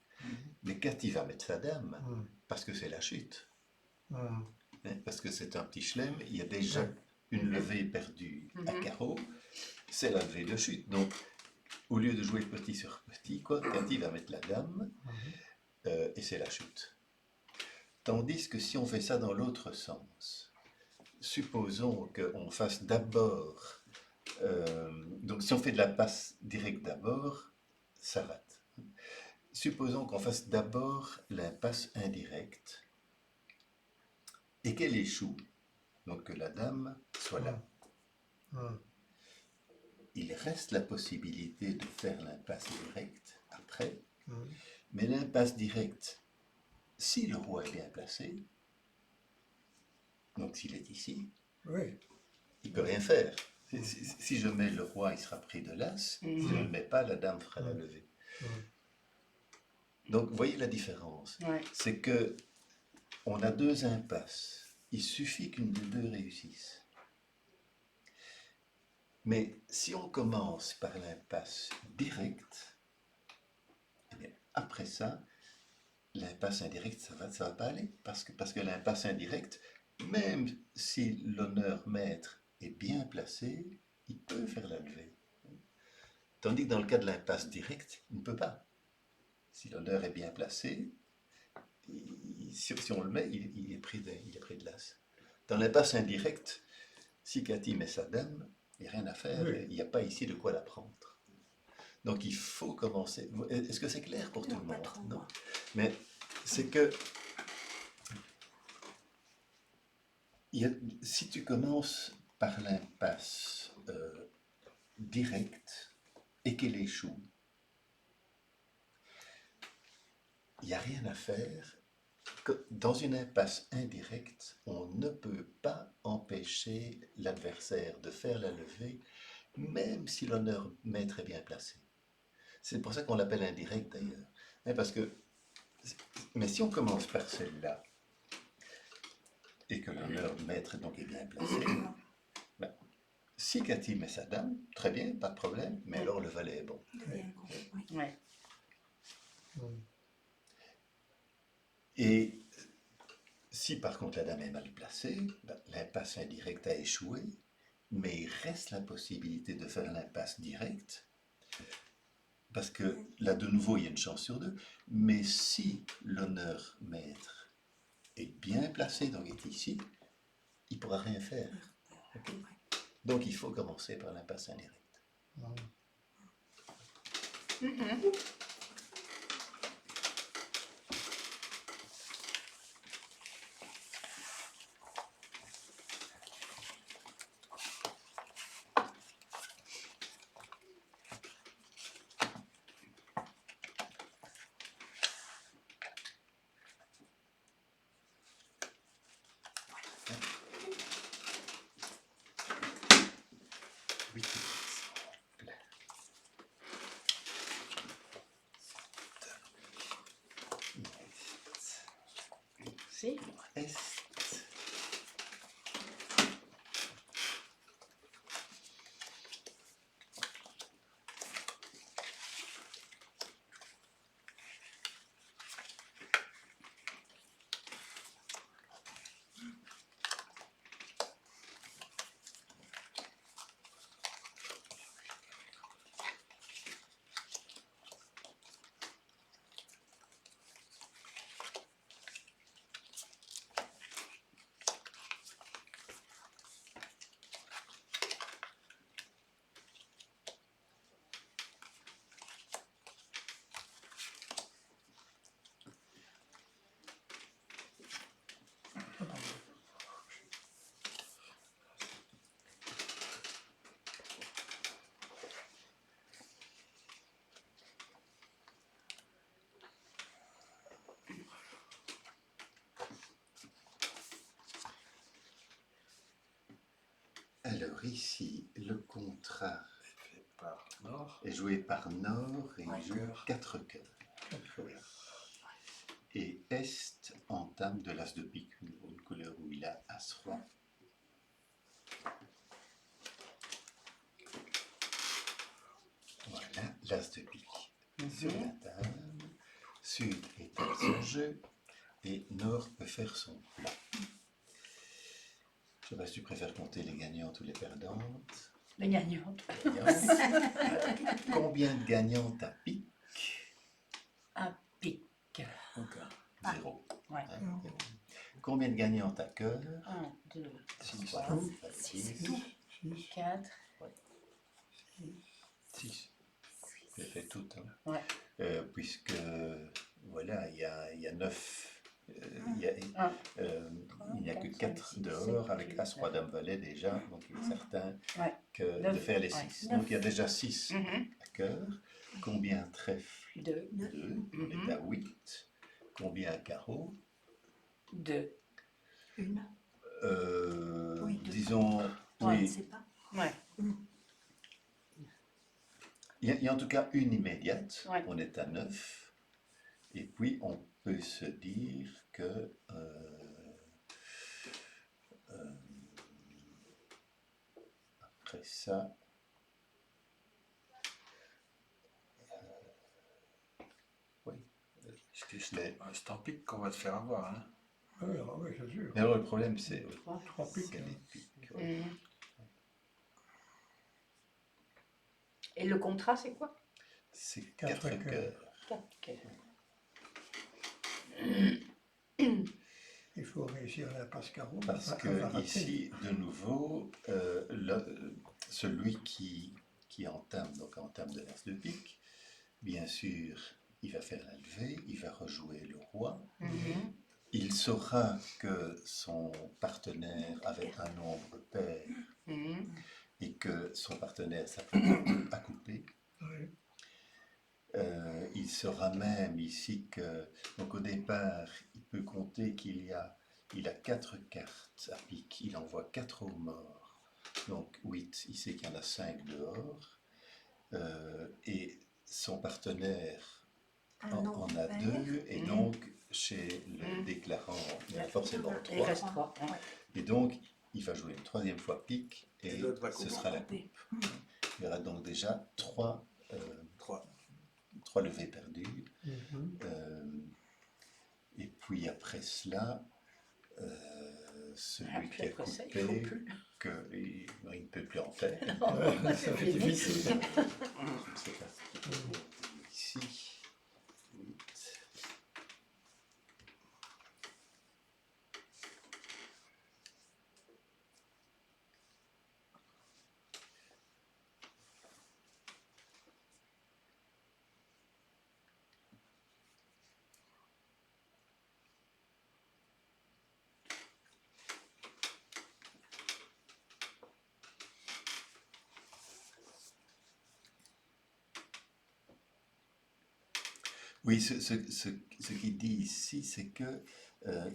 mais Cathy va mettre sa dame, parce que c'est la chute, hein, parce que c'est un petit chelem, il y a déjà une levée perdue à carreau, c'est la levée de chute. Donc, au lieu de jouer petit sur petit, Cathy va mettre la dame, et c'est la chute. Tandis que si on fait ça dans l'autre sens, supposons qu'on fasse d'abord, donc si on fait de la passe directe d'abord, ça rate. Supposons qu'on fasse d'abord l'impasse indirecte et qu'elle échoue, donc que la dame soit là. Il reste la possibilité de faire l'impasse directe après, mais l'impasse directe, si le roi est bien placé, donc s'il est ici, Oui. il ne peut rien faire. Si je mets le roi, il sera pris de l'as. Si je ne le mets pas, la dame fera la levée. Donc, vous voyez la différence. Ouais. C'est que on a 2 impasses. Il suffit qu'une des 2 réussisse. Mais si on commence par l'impasse directe, eh bien, après ça, l'impasse indirecte, ça va pas aller. Parce que l'impasse indirecte, même si l'honneur maître est bien placé, il peut faire la levée. Tandis que dans le cas de l'impasse directe, il ne peut pas. Si l'honneur est bien placé, si on le met, il est pris de l'as. Dans l'impasse indirecte, si Cathy met sa dame, il n'y a rien à faire, il n'y a pas ici de quoi la prendre. Donc il faut commencer. Est-ce que c'est clair pour tout le Non, pas monde? trop. Non. Mais c'est que si tu commences par l'impasse directe et qu'elle échoue, il n'y a rien à faire. Dans une impasse indirecte, on ne peut pas empêcher l'adversaire de faire la levée, même si l'honneur maître est bien placé. C'est pour ça qu'on l'appelle indirect d'ailleurs. Mais si on commence par celle-là, et que l'honneur maître donc est bien placé, ben, si Cathy met sa dame, très bien, pas de problème, mais alors le valet est bon. Devient gros, oui. Ouais. Et si par contre la dame est mal placée, ben, l'impasse indirecte a échoué, mais il reste la possibilité de faire l'impasse directe, parce que là de nouveau il y a une chance sur 2, mais si l'honneur maître est bien placé, donc est ici, il ne pourra rien faire. Okay. Donc il faut commencer par l'impasse indirecte. Merci. Est. Alors ici, le contrat Par Nord. est joué par Nord et il joue Cœur. 4 cœurs. Oui. Et Est entame de l'as de pique, une couleur où il a As-Roi. Voilà, l'as de pique sur la table. Sud est à son jeu et Nord peut faire son plat. Je ne sais pas si tu préfères compter les gagnantes ou les perdantes. Les gagnantes. Gagnantes. Combien de gagnantes à pique? Un pic. Aucun. 0. Ouais. Combien de gagnantes à cœur? 1, 2, 6. 3, 6, 4. 6. J'ai fait toutes. Hein. Ouais. Puisque, voilà, il y a 9. Il n'y a que 4 dehors avec As, Roi, Dame, Valet déjà, donc il est certain Ouais. que Neuf. de faire les Ouais. 6. Donc il y a déjà 6 à cœur. Combien trèfle? 2. 2. On est à 8. Combien à carreau? 2. Une. Oui, deux. Disons, Je oui, ne sais pas. Ouais. il y a en tout cas une immédiate. Ouais. On est à 9. Et puis on peut se dire que après ça, oui, je l'ai. C'est en pique qu'on va te faire avoir. Hein. oui, c'est sûr. Mais alors le problème c'est 3 piques. c'est les piques. Oui. Et le contrat, c'est quoi? C'est 4 4 cœurs. 4 cœurs. Il faut réussir l'impasse carreau. Parce enfin, que rater. ici, de nouveau, celui qui entame, donc entame de l'as de pique, bien sûr, il va faire la levée, il va rejouer le roi. Il saura que son partenaire avait un nombre pair et que son partenaire s'apprête à couper. Oui. Il saura même ici que, donc au départ, il peut compter il a 4 cartes à pique, il envoie 4 aux morts, donc 8, il sait qu'il y en a 5 dehors, et son partenaire en a 2, et donc chez le déclarant, il y en a forcément Il 3, reste 3. et donc il va jouer une 3e fois pique, et Et l'autre va ce couper. sera la coupe. Il y aura donc déjà 3 levées perdues. Et puis après cela, celui qui a Après ça, il coupé, faut plus. il ne peut plus en faire. Ça fait difficile. Je ne sais pas. Ici, 8. Oui, ce qu'il dit ici, c'est que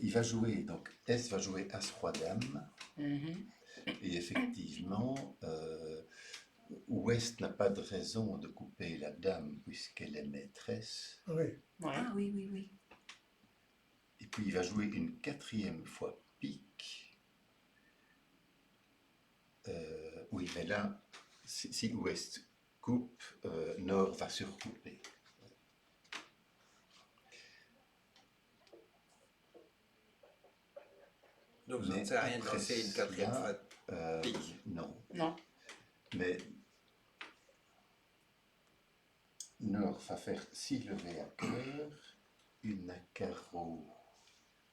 il va jouer, donc S va jouer As, Roi, Dame, et effectivement, Ouest n'a pas de raison de couper la Dame puisqu'elle est maîtresse, Oui. Ouais. Ah oui, oui, oui. et puis il va jouer une quatrième fois pique. Oui, mais là, si ouest coupe, nord va surcouper. Donc, ça ne Mais sert à rien de après lancer une quatrième cela, fois. pique. Non, Non. mais nord va faire 6 levées à cœur, une à carreau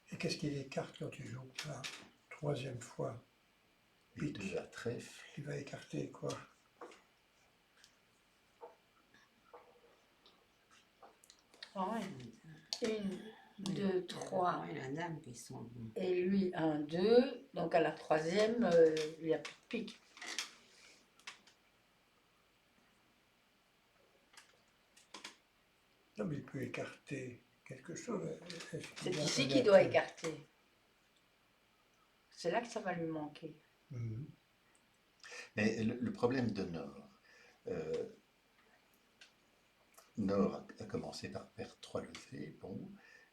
Et qu'est-ce qu'il écarte quand tu joues la troisième fois? et Pique. 2 à trèfle. Il va écarter quoi? Ah ouais. Une, deux, trois. Ouais, la dame qui sont. Et lui, un, deux. Donc à la troisième, il n'y a plus de pique. Non, mais il peut écarter quelque chose. Est-ce C'est qu'il y a ici un qu'il doit atout? écarter. C'est là que ça va lui manquer. Mhm. Mais le problème de Nord, Nord a commencé par perdre 3 levées, bon,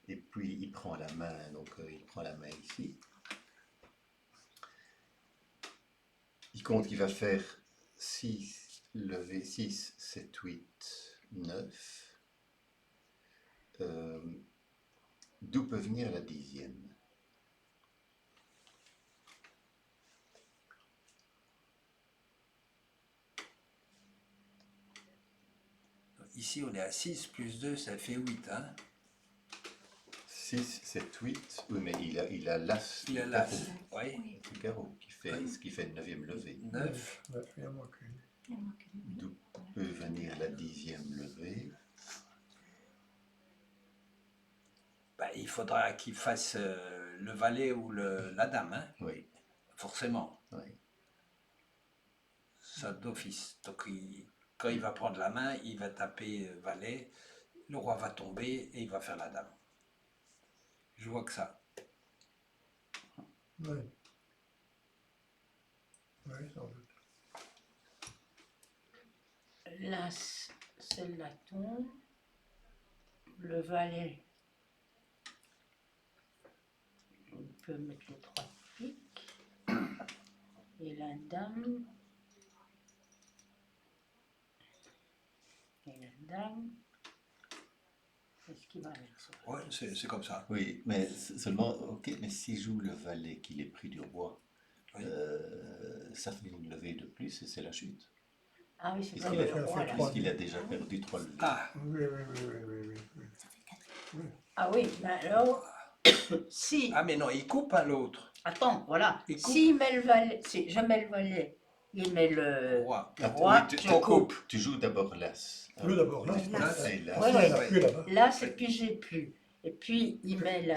et puis il prend la main, donc il prend la main ici. Il compte qu'il va faire 6 levées, 6, 7, 8, 9. D'où peut venir la 10e? Ici, on est à 6 plus 2, ça fait 8. Hein. 6, 7, 8. Oui, mais il a l'as. Il a du l'as. carreau. Oui. Du carreau, Oui. ce qui fait une 9e levée. 9. Il y en manque une. D'où peut venir la 10e levée? Bah, il faudra qu'il fasse le valet ou la dame, hein, Oui, forcément. oui. Ça d'office. Donc, quand il va prendre la main, il va taper valet, le roi va tomber et il va faire la dame. Je vois que ça. Oui. Oui, sans doute. L'as, celle-là tombe. Le valet, on peut mettre les 3 piques. Et la dame. Et la dame. Est-ce qu'il va vers ça? Ouais, c'est comme ça. Oui, mais seulement, ok, mais s'il joue le valet qu'il est pris du roi, Oui. ça fait une levée de plus et c'est la chute. Ah oui, c'est Puisqu'il vrai, a le fait roi là. trois. Puisqu'il a déjà perdu 3 levées. Ah, Oui, oui, oui, oui, oui, oui, oui. Ça fait 4. Ah oui, ben alors, si. ah mais non, il coupe à l'autre. Attends, voilà. Il coupe. S'il met le valet, si je mets le valet, il met le Roi. le Ah, roi, oui, je on coupe. tu joues d'abord l'as. Oui, d'abord, là. Oui, là. L'as et l'as. Ouais, Ça, ouais. il n'a plus là-bas. Là, c'est puis j'ai plus. Et puis, il met Le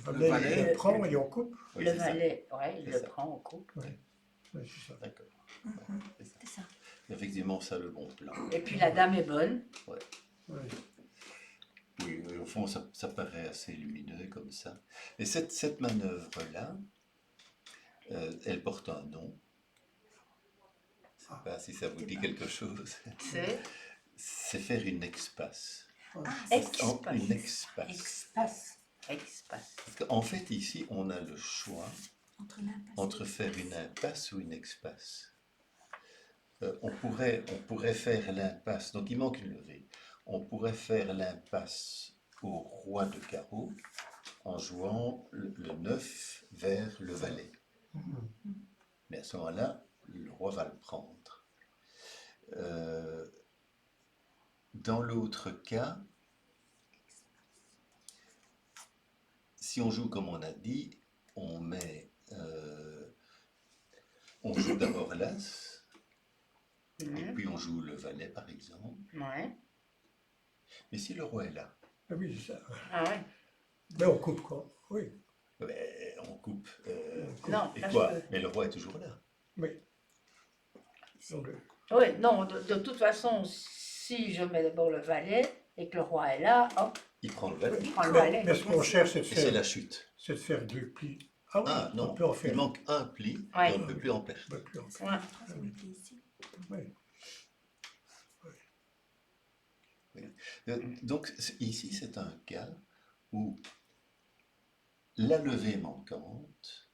valet, valet. il le prend et on coupe. Oui, le c'est ça. valet, ouais, il C'est le ça. prend, on coupe. Oui, c'est ça. D'accord. C'est ça. C'est ça. Effectivement, ça le bon plan. Et puis la dame est bonne. Oui. Oui, au fond, ça paraît assez lumineux comme ça. Et cette manœuvre-là, elle porte un nom. Je ne sais pas si ça vous dit quelque chose. C'est faire une expasse. Ah, Expasse. Une expasse. Expasse. Expasse. Parce qu'en fait, ici, on a le choix Entre l'impasse. entre faire une impasse ou une expasse. On pourrait faire l'impasse, donc il manque une levée. On pourrait faire l'impasse au roi de carreau en jouant le 9 vers le valet. Mais à ce moment-là, le roi va le prendre. Dans l'autre cas, si on joue comme on a dit, on joue d'abord l'as, et puis on joue le valet par exemple. Ouais. Mais si le roi est là, Ah oui, c'est ça. Ah ouais. Mais on coupe quoi? Oui. on coupe. Non, Et là, quoi? je peux. Mais le roi est toujours là. Oui. Donc, Oui, non, de toute façon, si je mets d'abord le valet et que le roi est là, hop, Il prend le valet. je prends le valet. mais ce qu'on cherche, Et c'est la chute. c'est de faire 2 plis. Ah oui, Ah on non, peut en faire. il manque un pli Ouais. et on ne peut plus en perdre. On peut plus en faire. Ouais. Troisième pli ici. Oui. Donc ici, c'est un cas où La levée manquante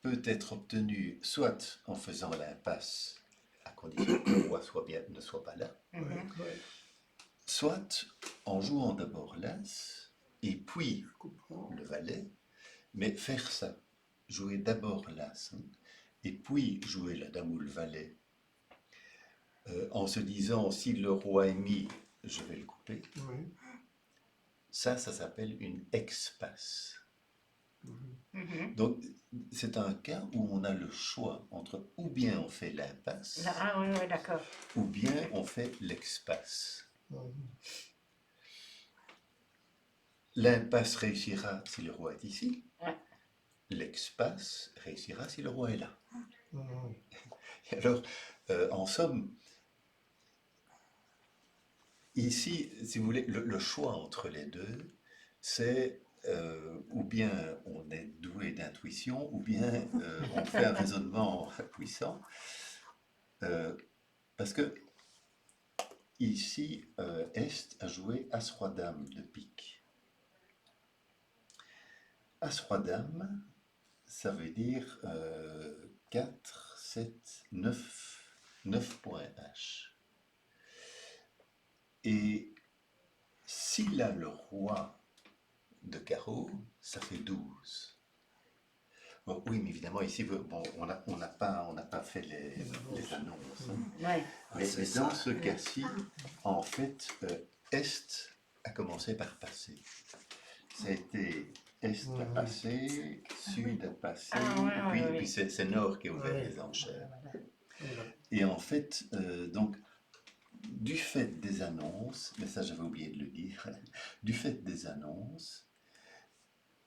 peut être obtenue soit en faisant l'impasse, à condition que le roi ne soit pas là, Ouais, ouais. soit en jouant d'abord l'as et puis Je comprends. le valet, mais faire ça, jouer d'abord l'as et puis jouer la dame ou le valet, en se disant si le roi est mis, je vais le couper, Oui. ça s'appelle une ex-passe. Mhm. Donc, c'est un cas où on a le choix entre ou bien on fait l'impasse, Ah oui, oui, d'accord. ou bien on fait l'ex-passe. Mhm. L'impasse réussira si le roi est ici. Ouais. L'ex-passe réussira si le roi est là. Mhm. Et alors, en somme, ici, si vous voulez, le choix entre les deux, c'est ou bien on est doué d'intuition, ou bien on fait un raisonnement puissant. Parce que ici, Est a joué As-Roi-Dame de pique. As-Roi-Dame, ça veut dire 4, 7, 9 points H. Et s'il a le roi de carreau, ça fait 12. Bon, oui, mais évidemment, ici, bon, on n'a pas fait les annonces. Ouais. Mais, c'est mais dans ça. ce cas-ci, en fait, Est a commencé par passer. Ça a été Est a passé, Sud a passé, Ah, ouais, et puis, ouais, et puis ouais. c'est Nord qui a ouvert Ouais. les enchères. Voilà. Et en fait, donc, du fait des annonces, mais ça j'avais oublié de le dire, du fait des annonces,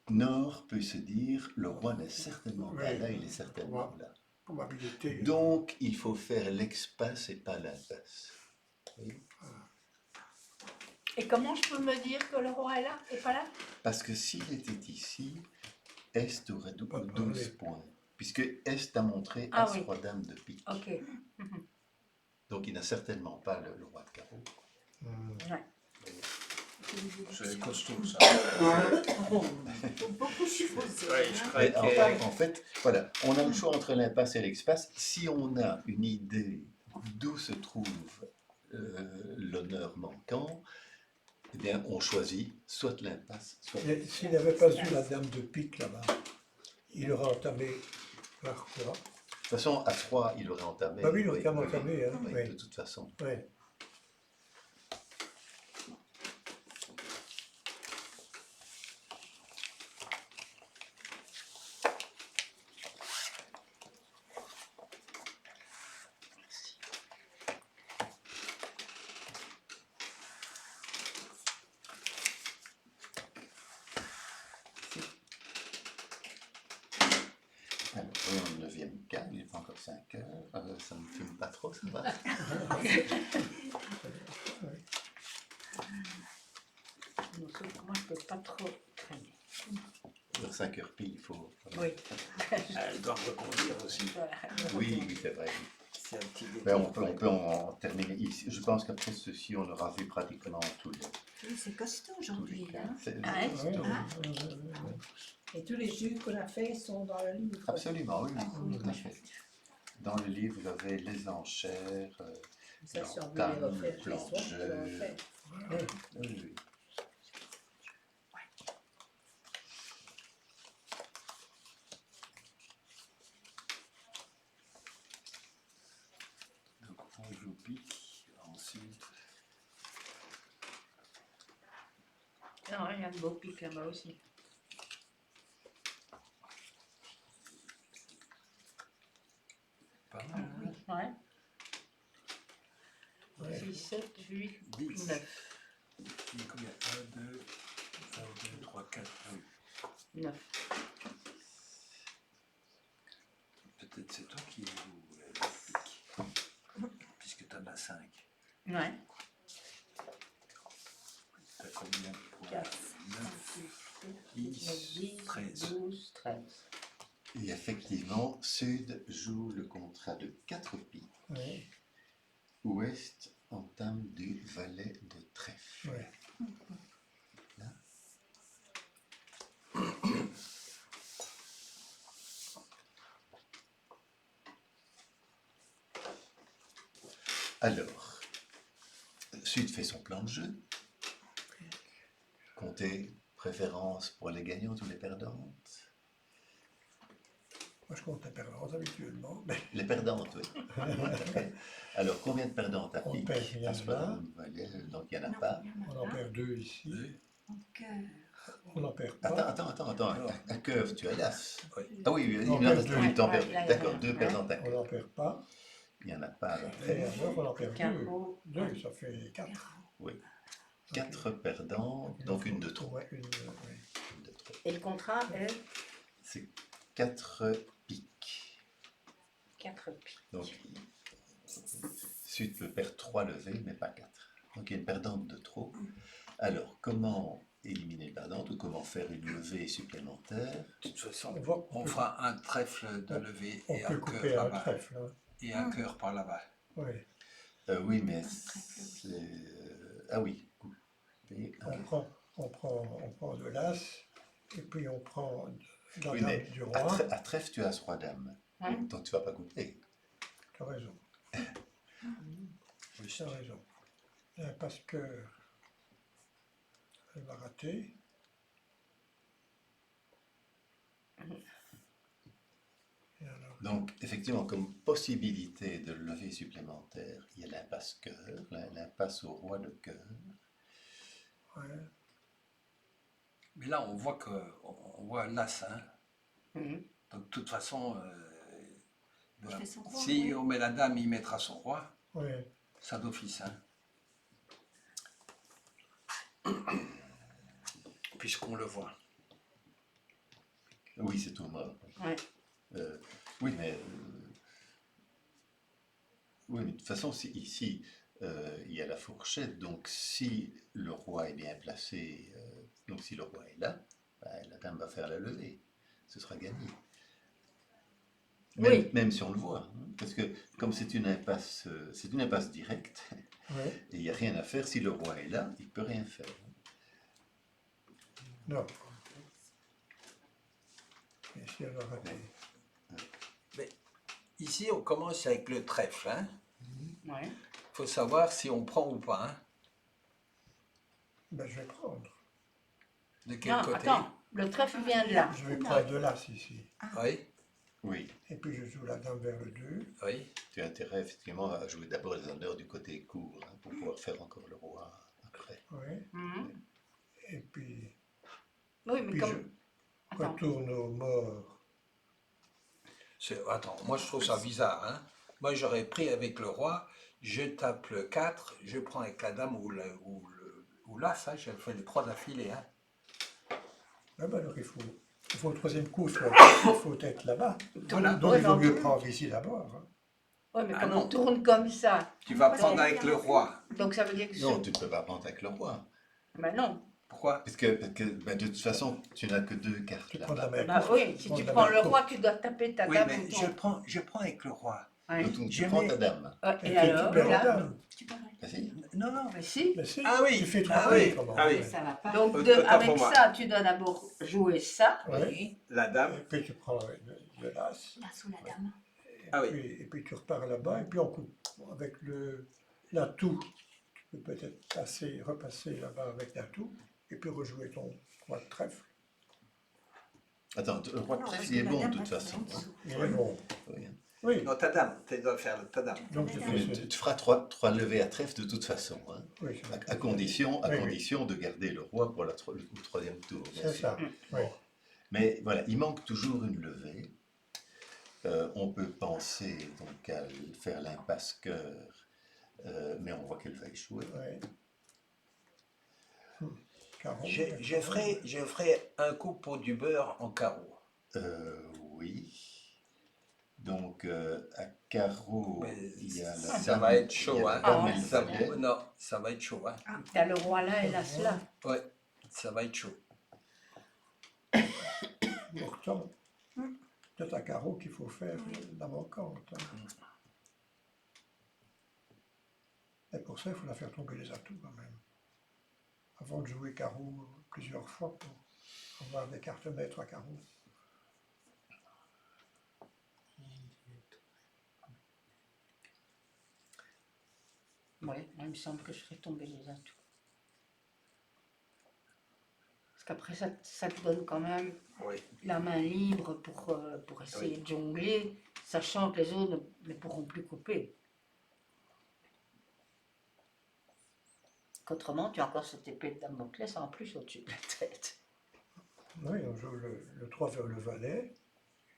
Nord peut se dire, le roi n'est certainement pas Oui. là, il est certainement là. Probabilité. Donc, il faut faire l'ex-passe et pas l'impasse. Oui. Et comment je peux me dire que le roi est là et pas là? Parce que s'il était ici, Est aurait Pas 12 parler. points. Puisque Est a montré Ah As, oui. Roi, Dame de pique. Ok. Donc, il n'a certainement pas le roi de carreau. Mhm. Ouais. C'est costaud ça. Beaucoup supposé. Ouais, je crois Et que- en fait, voilà, on a le choix entre l'impasse et l'ex-passe. Si on a une idée d'où se trouve l'honneur manquant, eh bien, on choisit soit l'impasse, soit Mais s'il n'avait pas eu la dame de pique là-bas, il aurait entamé par quoi? De toute façon, à 3, il aurait entamé. Bah oui, il aurait quand même entamé, hein, oui, oui. de toute façon. Ouais. Alors, voyons le 9e cas, il n'est pas encore 5 heures. Ça ne me fume pas trop, ça va. Non, sauf que moi, je peux pas trop traîner. Vers 5 heures pile, il faut. Oui. Elle doit reconduire aussi. Voilà. Oui, oui, c'est vrai. C'est un petit Mais détail. on peut en terminer ici. Je pense qu'après ceci, on aura vu pratiquement tous les Oui, c'est costaud tous les aujourd'hui. cas. Hein. C'est- Ah, c'est- Ouais, Hein? Et tous les jeux qu'on a faits sont dans le livre. Absolument, oui, Ah, oui, oui, tout à oui. fait. Dans le livre, vous avez les enchères, Ça, si on veut les l'entame, refaire le chez soi, on peut le refaire. oui, oui. Donc, on joue pique, ensuite. Non, il y a un beau pic là-bas aussi. Pas mal, hein? Ouais. ouais. 6, 7, 8, 10. 9. Il y a combien 1, 2, 3, 4, oui. 9. Peut-être c'est toi qui joues le pique. Puisque tu en as 5. Ouais. Tu as combien de points 4, 9, 10, 10, 13. 12, 13. Et effectivement, Sud joue le contrat de 4 piques. Ouais. Ouest entame du valet de trèfle. Ouais. Là. Alors, Sud fait son plan de jeu. Comptez préférence pour les gagnantes ou les perdantes? Moi, je compte les perdantes habituellement. Mais Les perdantes, oui. Ok. Alors, combien de perdantes à On pique? perd rien As, pas là. dame, valet, donc il n'y en a Non, pas. il y en a on en pas. perd 2 ici. En cœur. On n'en perd Attends, pas. attends. À cœur, tu as l'as. Oui. Ah oui, il On en perd reste deux. plus, t'en Ouais, perds. là, il y en a D'accord, un. deux Ouais. perdantes à On n'en cœur. perd pas. Il n'y en a pas alors. Et alors, on en perd 2. Carreau. 2, ça fait 4. Oui. 4 perdantes, donc une de trop. Ouais, une, oui. Une de trop. Et le contrat est C'est 4 piques. 4 piques. Donc, Sud peut perdre 3 levées, mais pas 4. Donc, il y a une perdante de trop. Alors, comment éliminer une perdante ou comment faire une levée supplémentaire? De toute façon, On on peut- fera un trèfle de levée On et peut un couper cœur un là-bas. trèfle. Hein. Et un cœur par là-bas. Oui. Oui, mais trèfle, c'est... Ah oui, couper un. On prend de l'as et puis on prend la Oui, dame mais du à, roi. à trèfle, tu as ce roi-dame. Ouais. Donc, tu ne vas pas couper. Tu as raison. Oui, Tu as raison. Parce que elle va rater. Et alors, Donc, effectivement, comme possibilité de levée supplémentaire, il y a l'impasse cœur, l'impasse au roi de cœur. ouais. Mais là, on voit l'as. Hein. Mhm. Donc, de toute façon, Il fait son roi, si oui. on met la dame, il mettra son roi. Oui. Ça d'office. Hein. Puisqu'on le voit. Oui, c'est tout mort. Ouais. Oui, mais oui, mais de toute façon, ici, il y a la fourchette. Donc, si le roi est bien placé, donc si le roi est là, ben, la dame va faire la levée. Ce sera gagné. Même, Oui. même si on le voit, hein, parce que comme c'est une impasse directe, Oui. et il n'y a rien à faire. Si le roi est là, il ne peut rien faire. Non. Et si elle va rater. Ici, on commence avec le trèfle. Hein. Ouais. Il faut savoir si on prend ou pas. Hein. Ben, je vais prendre. De quel Non, côté? attends. Le trèfle vient de là. Je vais prendre de l'as ici. Oui, Oui, Et puis je joue la dame vers le 2. oui. tu as intérêt effectivement à jouer d'abord les honneurs du côté court, hein, pour pouvoir faire encore le roi après. Oui. Mhm. Et puis, Oui, mais puis comme. je Attends. retourne aux morts. Attends, moi je trouve ça bizarre. Hein. Moi j'aurais pris avec le roi, je tape le 4, je prends avec la dame ou l'as, hein, je fais les 3 d'affilée. Hein. Ah ben alors il faut au troisième coup, il faut être là-bas. Voilà. Donc Ouais, il vaut mais mieux on tourne. prendre ici d'abord. Hein. Ouais, mais Ah comme non. on tourne comme ça, Tu vas Ouais, prendre ouais, avec ouais. le roi. donc ça veut dire que. Non, tu ne peux pas prendre avec le roi. Ben non. Pourquoi? Parce que ben, de toute façon, tu n'as que 2 cartes Tu là. prends de la main Bah courte. oui, si prends tu de la prends main le courte. roi, tu dois taper ta Oui, dame. mais ou je prends avec le roi. ton- Ouais. Donc tu Je prends mets- ta dame. Et puis alors, tu perds la là, dame. Tu peux arrêter. Vas-y. Non, non. mais si. Mais si, Ah oui. tu fais 3 Ah oui. comment Ah oui. ouais. Ça va pas. Donc Autant avec pour moi. ça, tu dois d'abord jouer ça. Ouais. Oui. La dame. Et puis tu prends de l'as. Là sous la dame. Ah oui. Et puis tu repars là-bas et puis on coupe. Avec l'atout, tu peux peut-être repasser là-bas avec l'atout et puis rejouer ton roi de trèfle. Attends, le roi de Non, parce trèfle, que il est la bon dame de toute va tomber façon. en hein. dessous. Il est bon. Oui, hein. Oui, Non, ta dame. Tu dois faire ta dame. donc je Mais fais Mais ce... tu feras 3 levées à trèfle de toute façon. Hein. Oui, ça va. À condition Oui, oui. de garder le roi pour le 3e tour. bien C'est sûr. ça. Oui. Mais voilà, il manque toujours une levée. On peut penser donc à faire l'impasse cœur, mais on voit qu'elle va échouer. Oui. Carreau, Je ferai un coup pour du beurre en carreau. Oui. Donc à carreau, Mais il y a la ça dame, va être il y chaud. a Hein. la dame Ah, et le Ça- valet. non, ça va être chaud. Hein. T'as le roi là et l'as là. Ouais, ça va être chaud. Pourtant, c'est à carreau qu'il faut faire la manquante. Hein. Et pour ça, il faut la faire tomber les atouts quand même. Avant de jouer carreau plusieurs fois pour avoir des cartes maîtres à carreau. Oui, il me semble que je ferai tomber les atouts. Parce qu'après, ça te donne quand même Oui. la main libre pour essayer de jongler, sachant que les autres ne pourront plus couper. Qu'autrement, tu as encore cette épée de Damoclès en plus au-dessus de la tête. Oui, on joue le 3 vers le valet,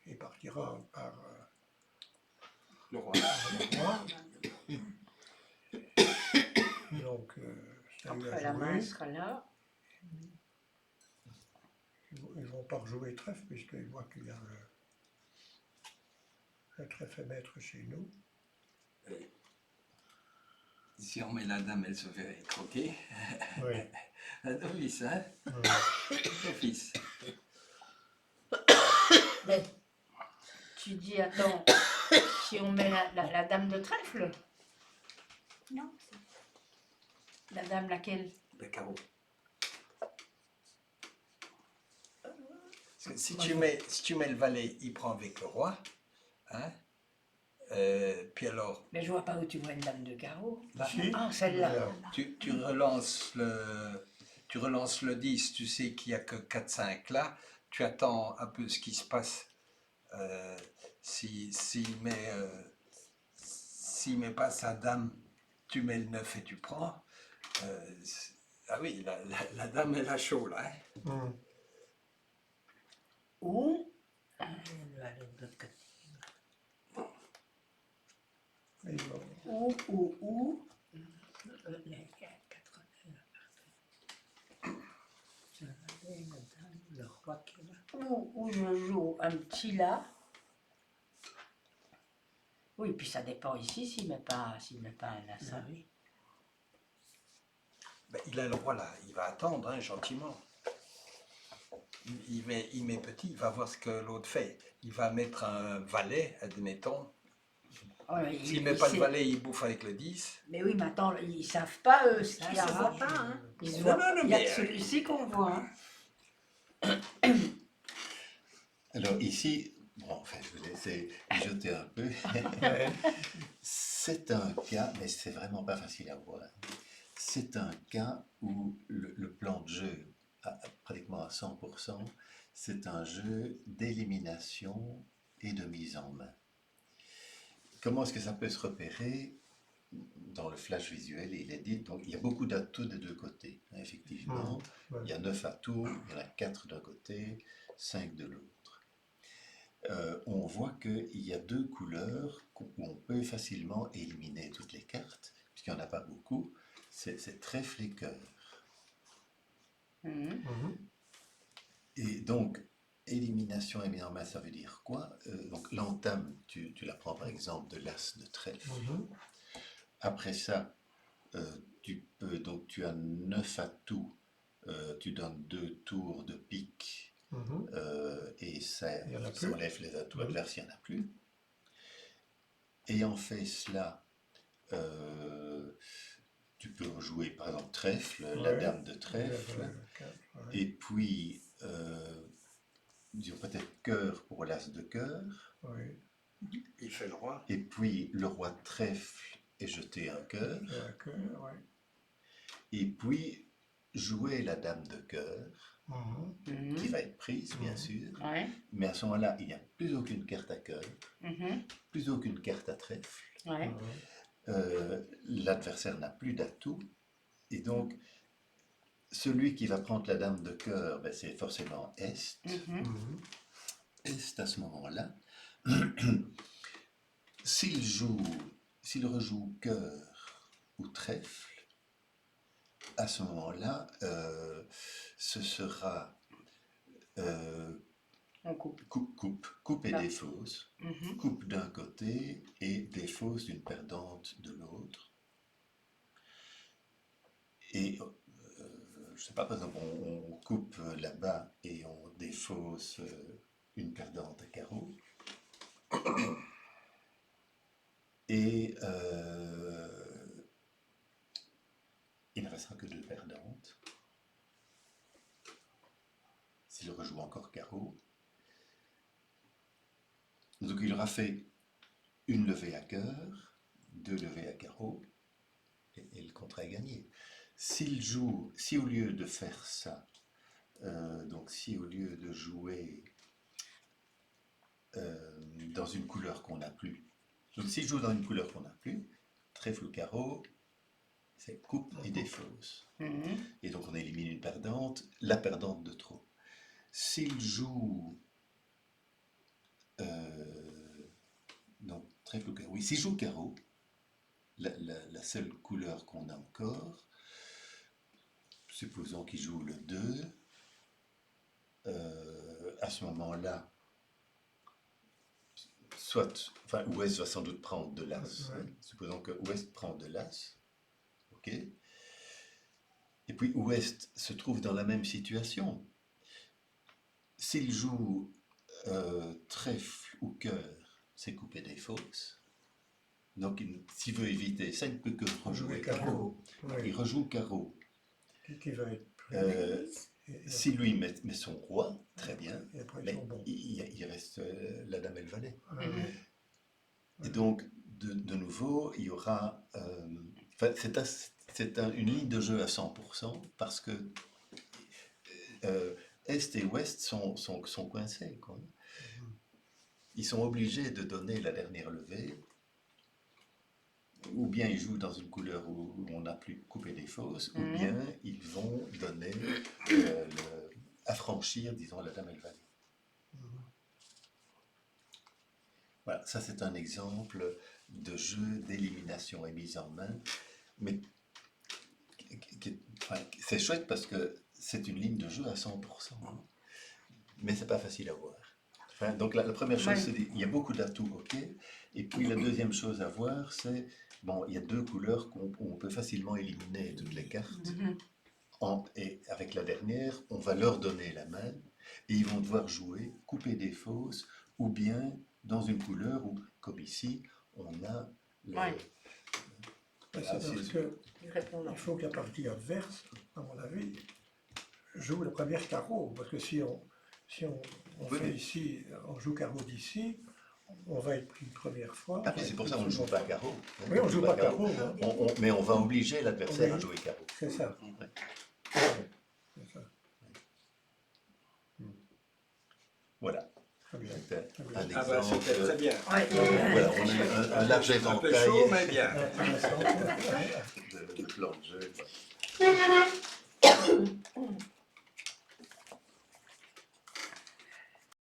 il partira par Le roi. le roi. Donc, ça lui a Après, la main joué. sera là. Ils ne vont pas rejouer trèfle, puisqu'ils voient qu'il y a le trèfle maître chez nous. Si on met la dame, elle se fait croquer. Oui. D'office, hein? D'office. Mais tu dis, attends, si on met la dame de trèfle, Non, la dame laquelle? Le carreau. Parce que si tu mets le valet, il prend avec le roi. Hein? Puis alors, Mais je vois pas où tu vois une dame de carreau. Ici, Ah, celle-là. voilà. tu relances le 10, tu sais qu'il n'y a que 4-5 là. Tu attends un peu ce qui se passe. S'il met pas sa dame, tu mets le 9 et tu prends. Ah oui, la dame, elle a chaud là. Hein? Hum. Ou, Elle va aller de l'autre côté. Ils vont- ou, Les 4 ça va aller, madame, le roi qui est là. où je joue un petit là. Oui, puis ça dépend ici s'il met pas un as. Ah oui. Ben, il a le roi là, il va attendre hein, gentiment. Il met petit, il va voir ce que l'autre fait. Il va mettre un valet, admettons. Ouais, S'il ne met pas le valet, il bouffe avec le 10. Mais oui, mais attends, ils savent pas eux ce ça qu'il y se a. voit Hein. pas, hein. Ils se Non, voient. non, non, Il y a mais, que celui-ci qu'on voit. Hein. Alors ici, bon, enfin, je vais laisser jeter un peu. Ouais. C'est un cas, mais c'est vraiment pas facile à voir. C'est un cas où le plan de jeu, pratiquement à 100%, c'est un jeu d'élimination et de mise en main. Comment est-ce que ça peut se repérer? Dans le flash visuel, il est dit, donc il y a beaucoup d'atouts des deux côtés, hein, effectivement. Ouais. Il y a 9 atouts, il y en a 4 d'un côté, 5 de l'autre. On voit qu'il y a deux couleurs où on peut facilement éliminer toutes les cartes, puisqu'il n'y en a pas beaucoup. C'est trèfle et cœur. Mhm. Mhm. Et donc, élimination et mise en main, ça veut dire quoi? Donc, l'entame, tu la prends par exemple de l'as de trèfle. Mhm. Après ça, tu as 9 atouts, tu donnes 2 tours de pique. Mhm. Et ça, Il y en a ça plus. enlève les atouts Mhm. adverses, il n'y en a plus. Ayant fait cela, tu peux jouer par exemple trèfle, la Ouais. dame de trèfle, Ouais. et puis disons peut-être cœur pour l'as de cœur, Oui. Il fait le roi. et puis le roi de trèfle et jeter un cœur, Il y a un cœur, ouais. et puis jouer la dame de cœur, Mhm. qui Mhm. va être prise bien Mhm. sûr, Ouais. mais à ce moment-là, il n'y a plus aucune carte à cœur, Mhm. plus aucune carte à trèfle. Ouais. Mhm. L'adversaire n'a plus d'atout, et donc celui qui va prendre la dame de cœur, ben, c'est forcément Est. Mhm. Mhm. Est à ce moment-là. S'il rejoue cœur ou trèfle, à ce moment-là, ce sera On coupe. coupe et Ah. défausse. Mhm. Coupe d'un côté et défausse d'une perdante de l'autre. Et je ne sais pas, par exemple, on coupe là-bas et on défausse une perdante à carreau. Et il ne restera que 2 perdantes. S'il rejoue encore carreau. Donc il aura fait une levée à cœur, 2 levées à carreau, et le contrat est gagné. Si au lieu de faire ça, donc si au lieu de jouer dans une couleur qu'on n'a plus, donc s'il joue dans une couleur qu'on n'a plus, trèfle ou carreau, c'est coupe et défausse. Et donc on élimine une perdante, la perdante de trop. S'il joue donc trèfle ou carreau, oui, s'il joue carreau, la seule couleur qu'on a encore, supposons qu'il joue le 2, à ce moment-là, Ouest va sans doute prendre de l'As. Ouais. Supposons que Ouest prend de l'As. OK. Et puis Ouest se trouve dans la même situation. S'il joue trèfle ou cœur, c'est couper des fausses. Donc s'il veut éviter ça, il ne peut que rejouer carreau. Oui, Il rejoue carreau. qui va être Euh, et Si lui met son roi, très bien, et après, ils mais sont bons. il reste la dame et le valet. Ah, oui. Et donc, de nouveau, il y aura... c'est une ligne de jeu à 100% parce que Est et Ouest sont coincés, quoi. Ils sont obligés de donner la dernière levée, ou bien ils jouent dans une couleur où on n'a plus coupé des fausses, ou bien ils vont donner, affranchir, disons, la dame et le valet. Voilà, ça c'est un exemple de jeu d'élimination et mise en main, mais c'est chouette parce que c'est une ligne de jeu à 100%, mais c'est pas facile à voir. Donc la première chose, c'est il y a beaucoup d'atouts, ok, et puis la deuxième chose à voir, c'est, bon, il y a deux couleurs où on peut facilement éliminer toutes les cartes, et avec la dernière, on va leur donner la main, et ils vont devoir jouer, couper des fausses, ou bien dans une couleur où, comme ici, on a le... Ouais. C'est parce que Répondant. il faut que la partie adverse, à mon avis, joue la première carreau. Parce que si on Oui, fait mais- ici, on joue carreau d'ici, on va être pris une première fois. Ah, puis c'est pour ça qu'on ne joue pas carreau. Oui, on ne joue pas carreau. Hein. Mais on va obliger l'adversaire Oui. à jouer carreau. C'est ça. Ouais. C'est ça. Voilà. Très bien. C'était Très bien. un Ah ben, exemple. c'était très bien. Ouais. Voilà, on a un large Un peu éventail chaud, mais bien. Intéressant. de plans de jeu.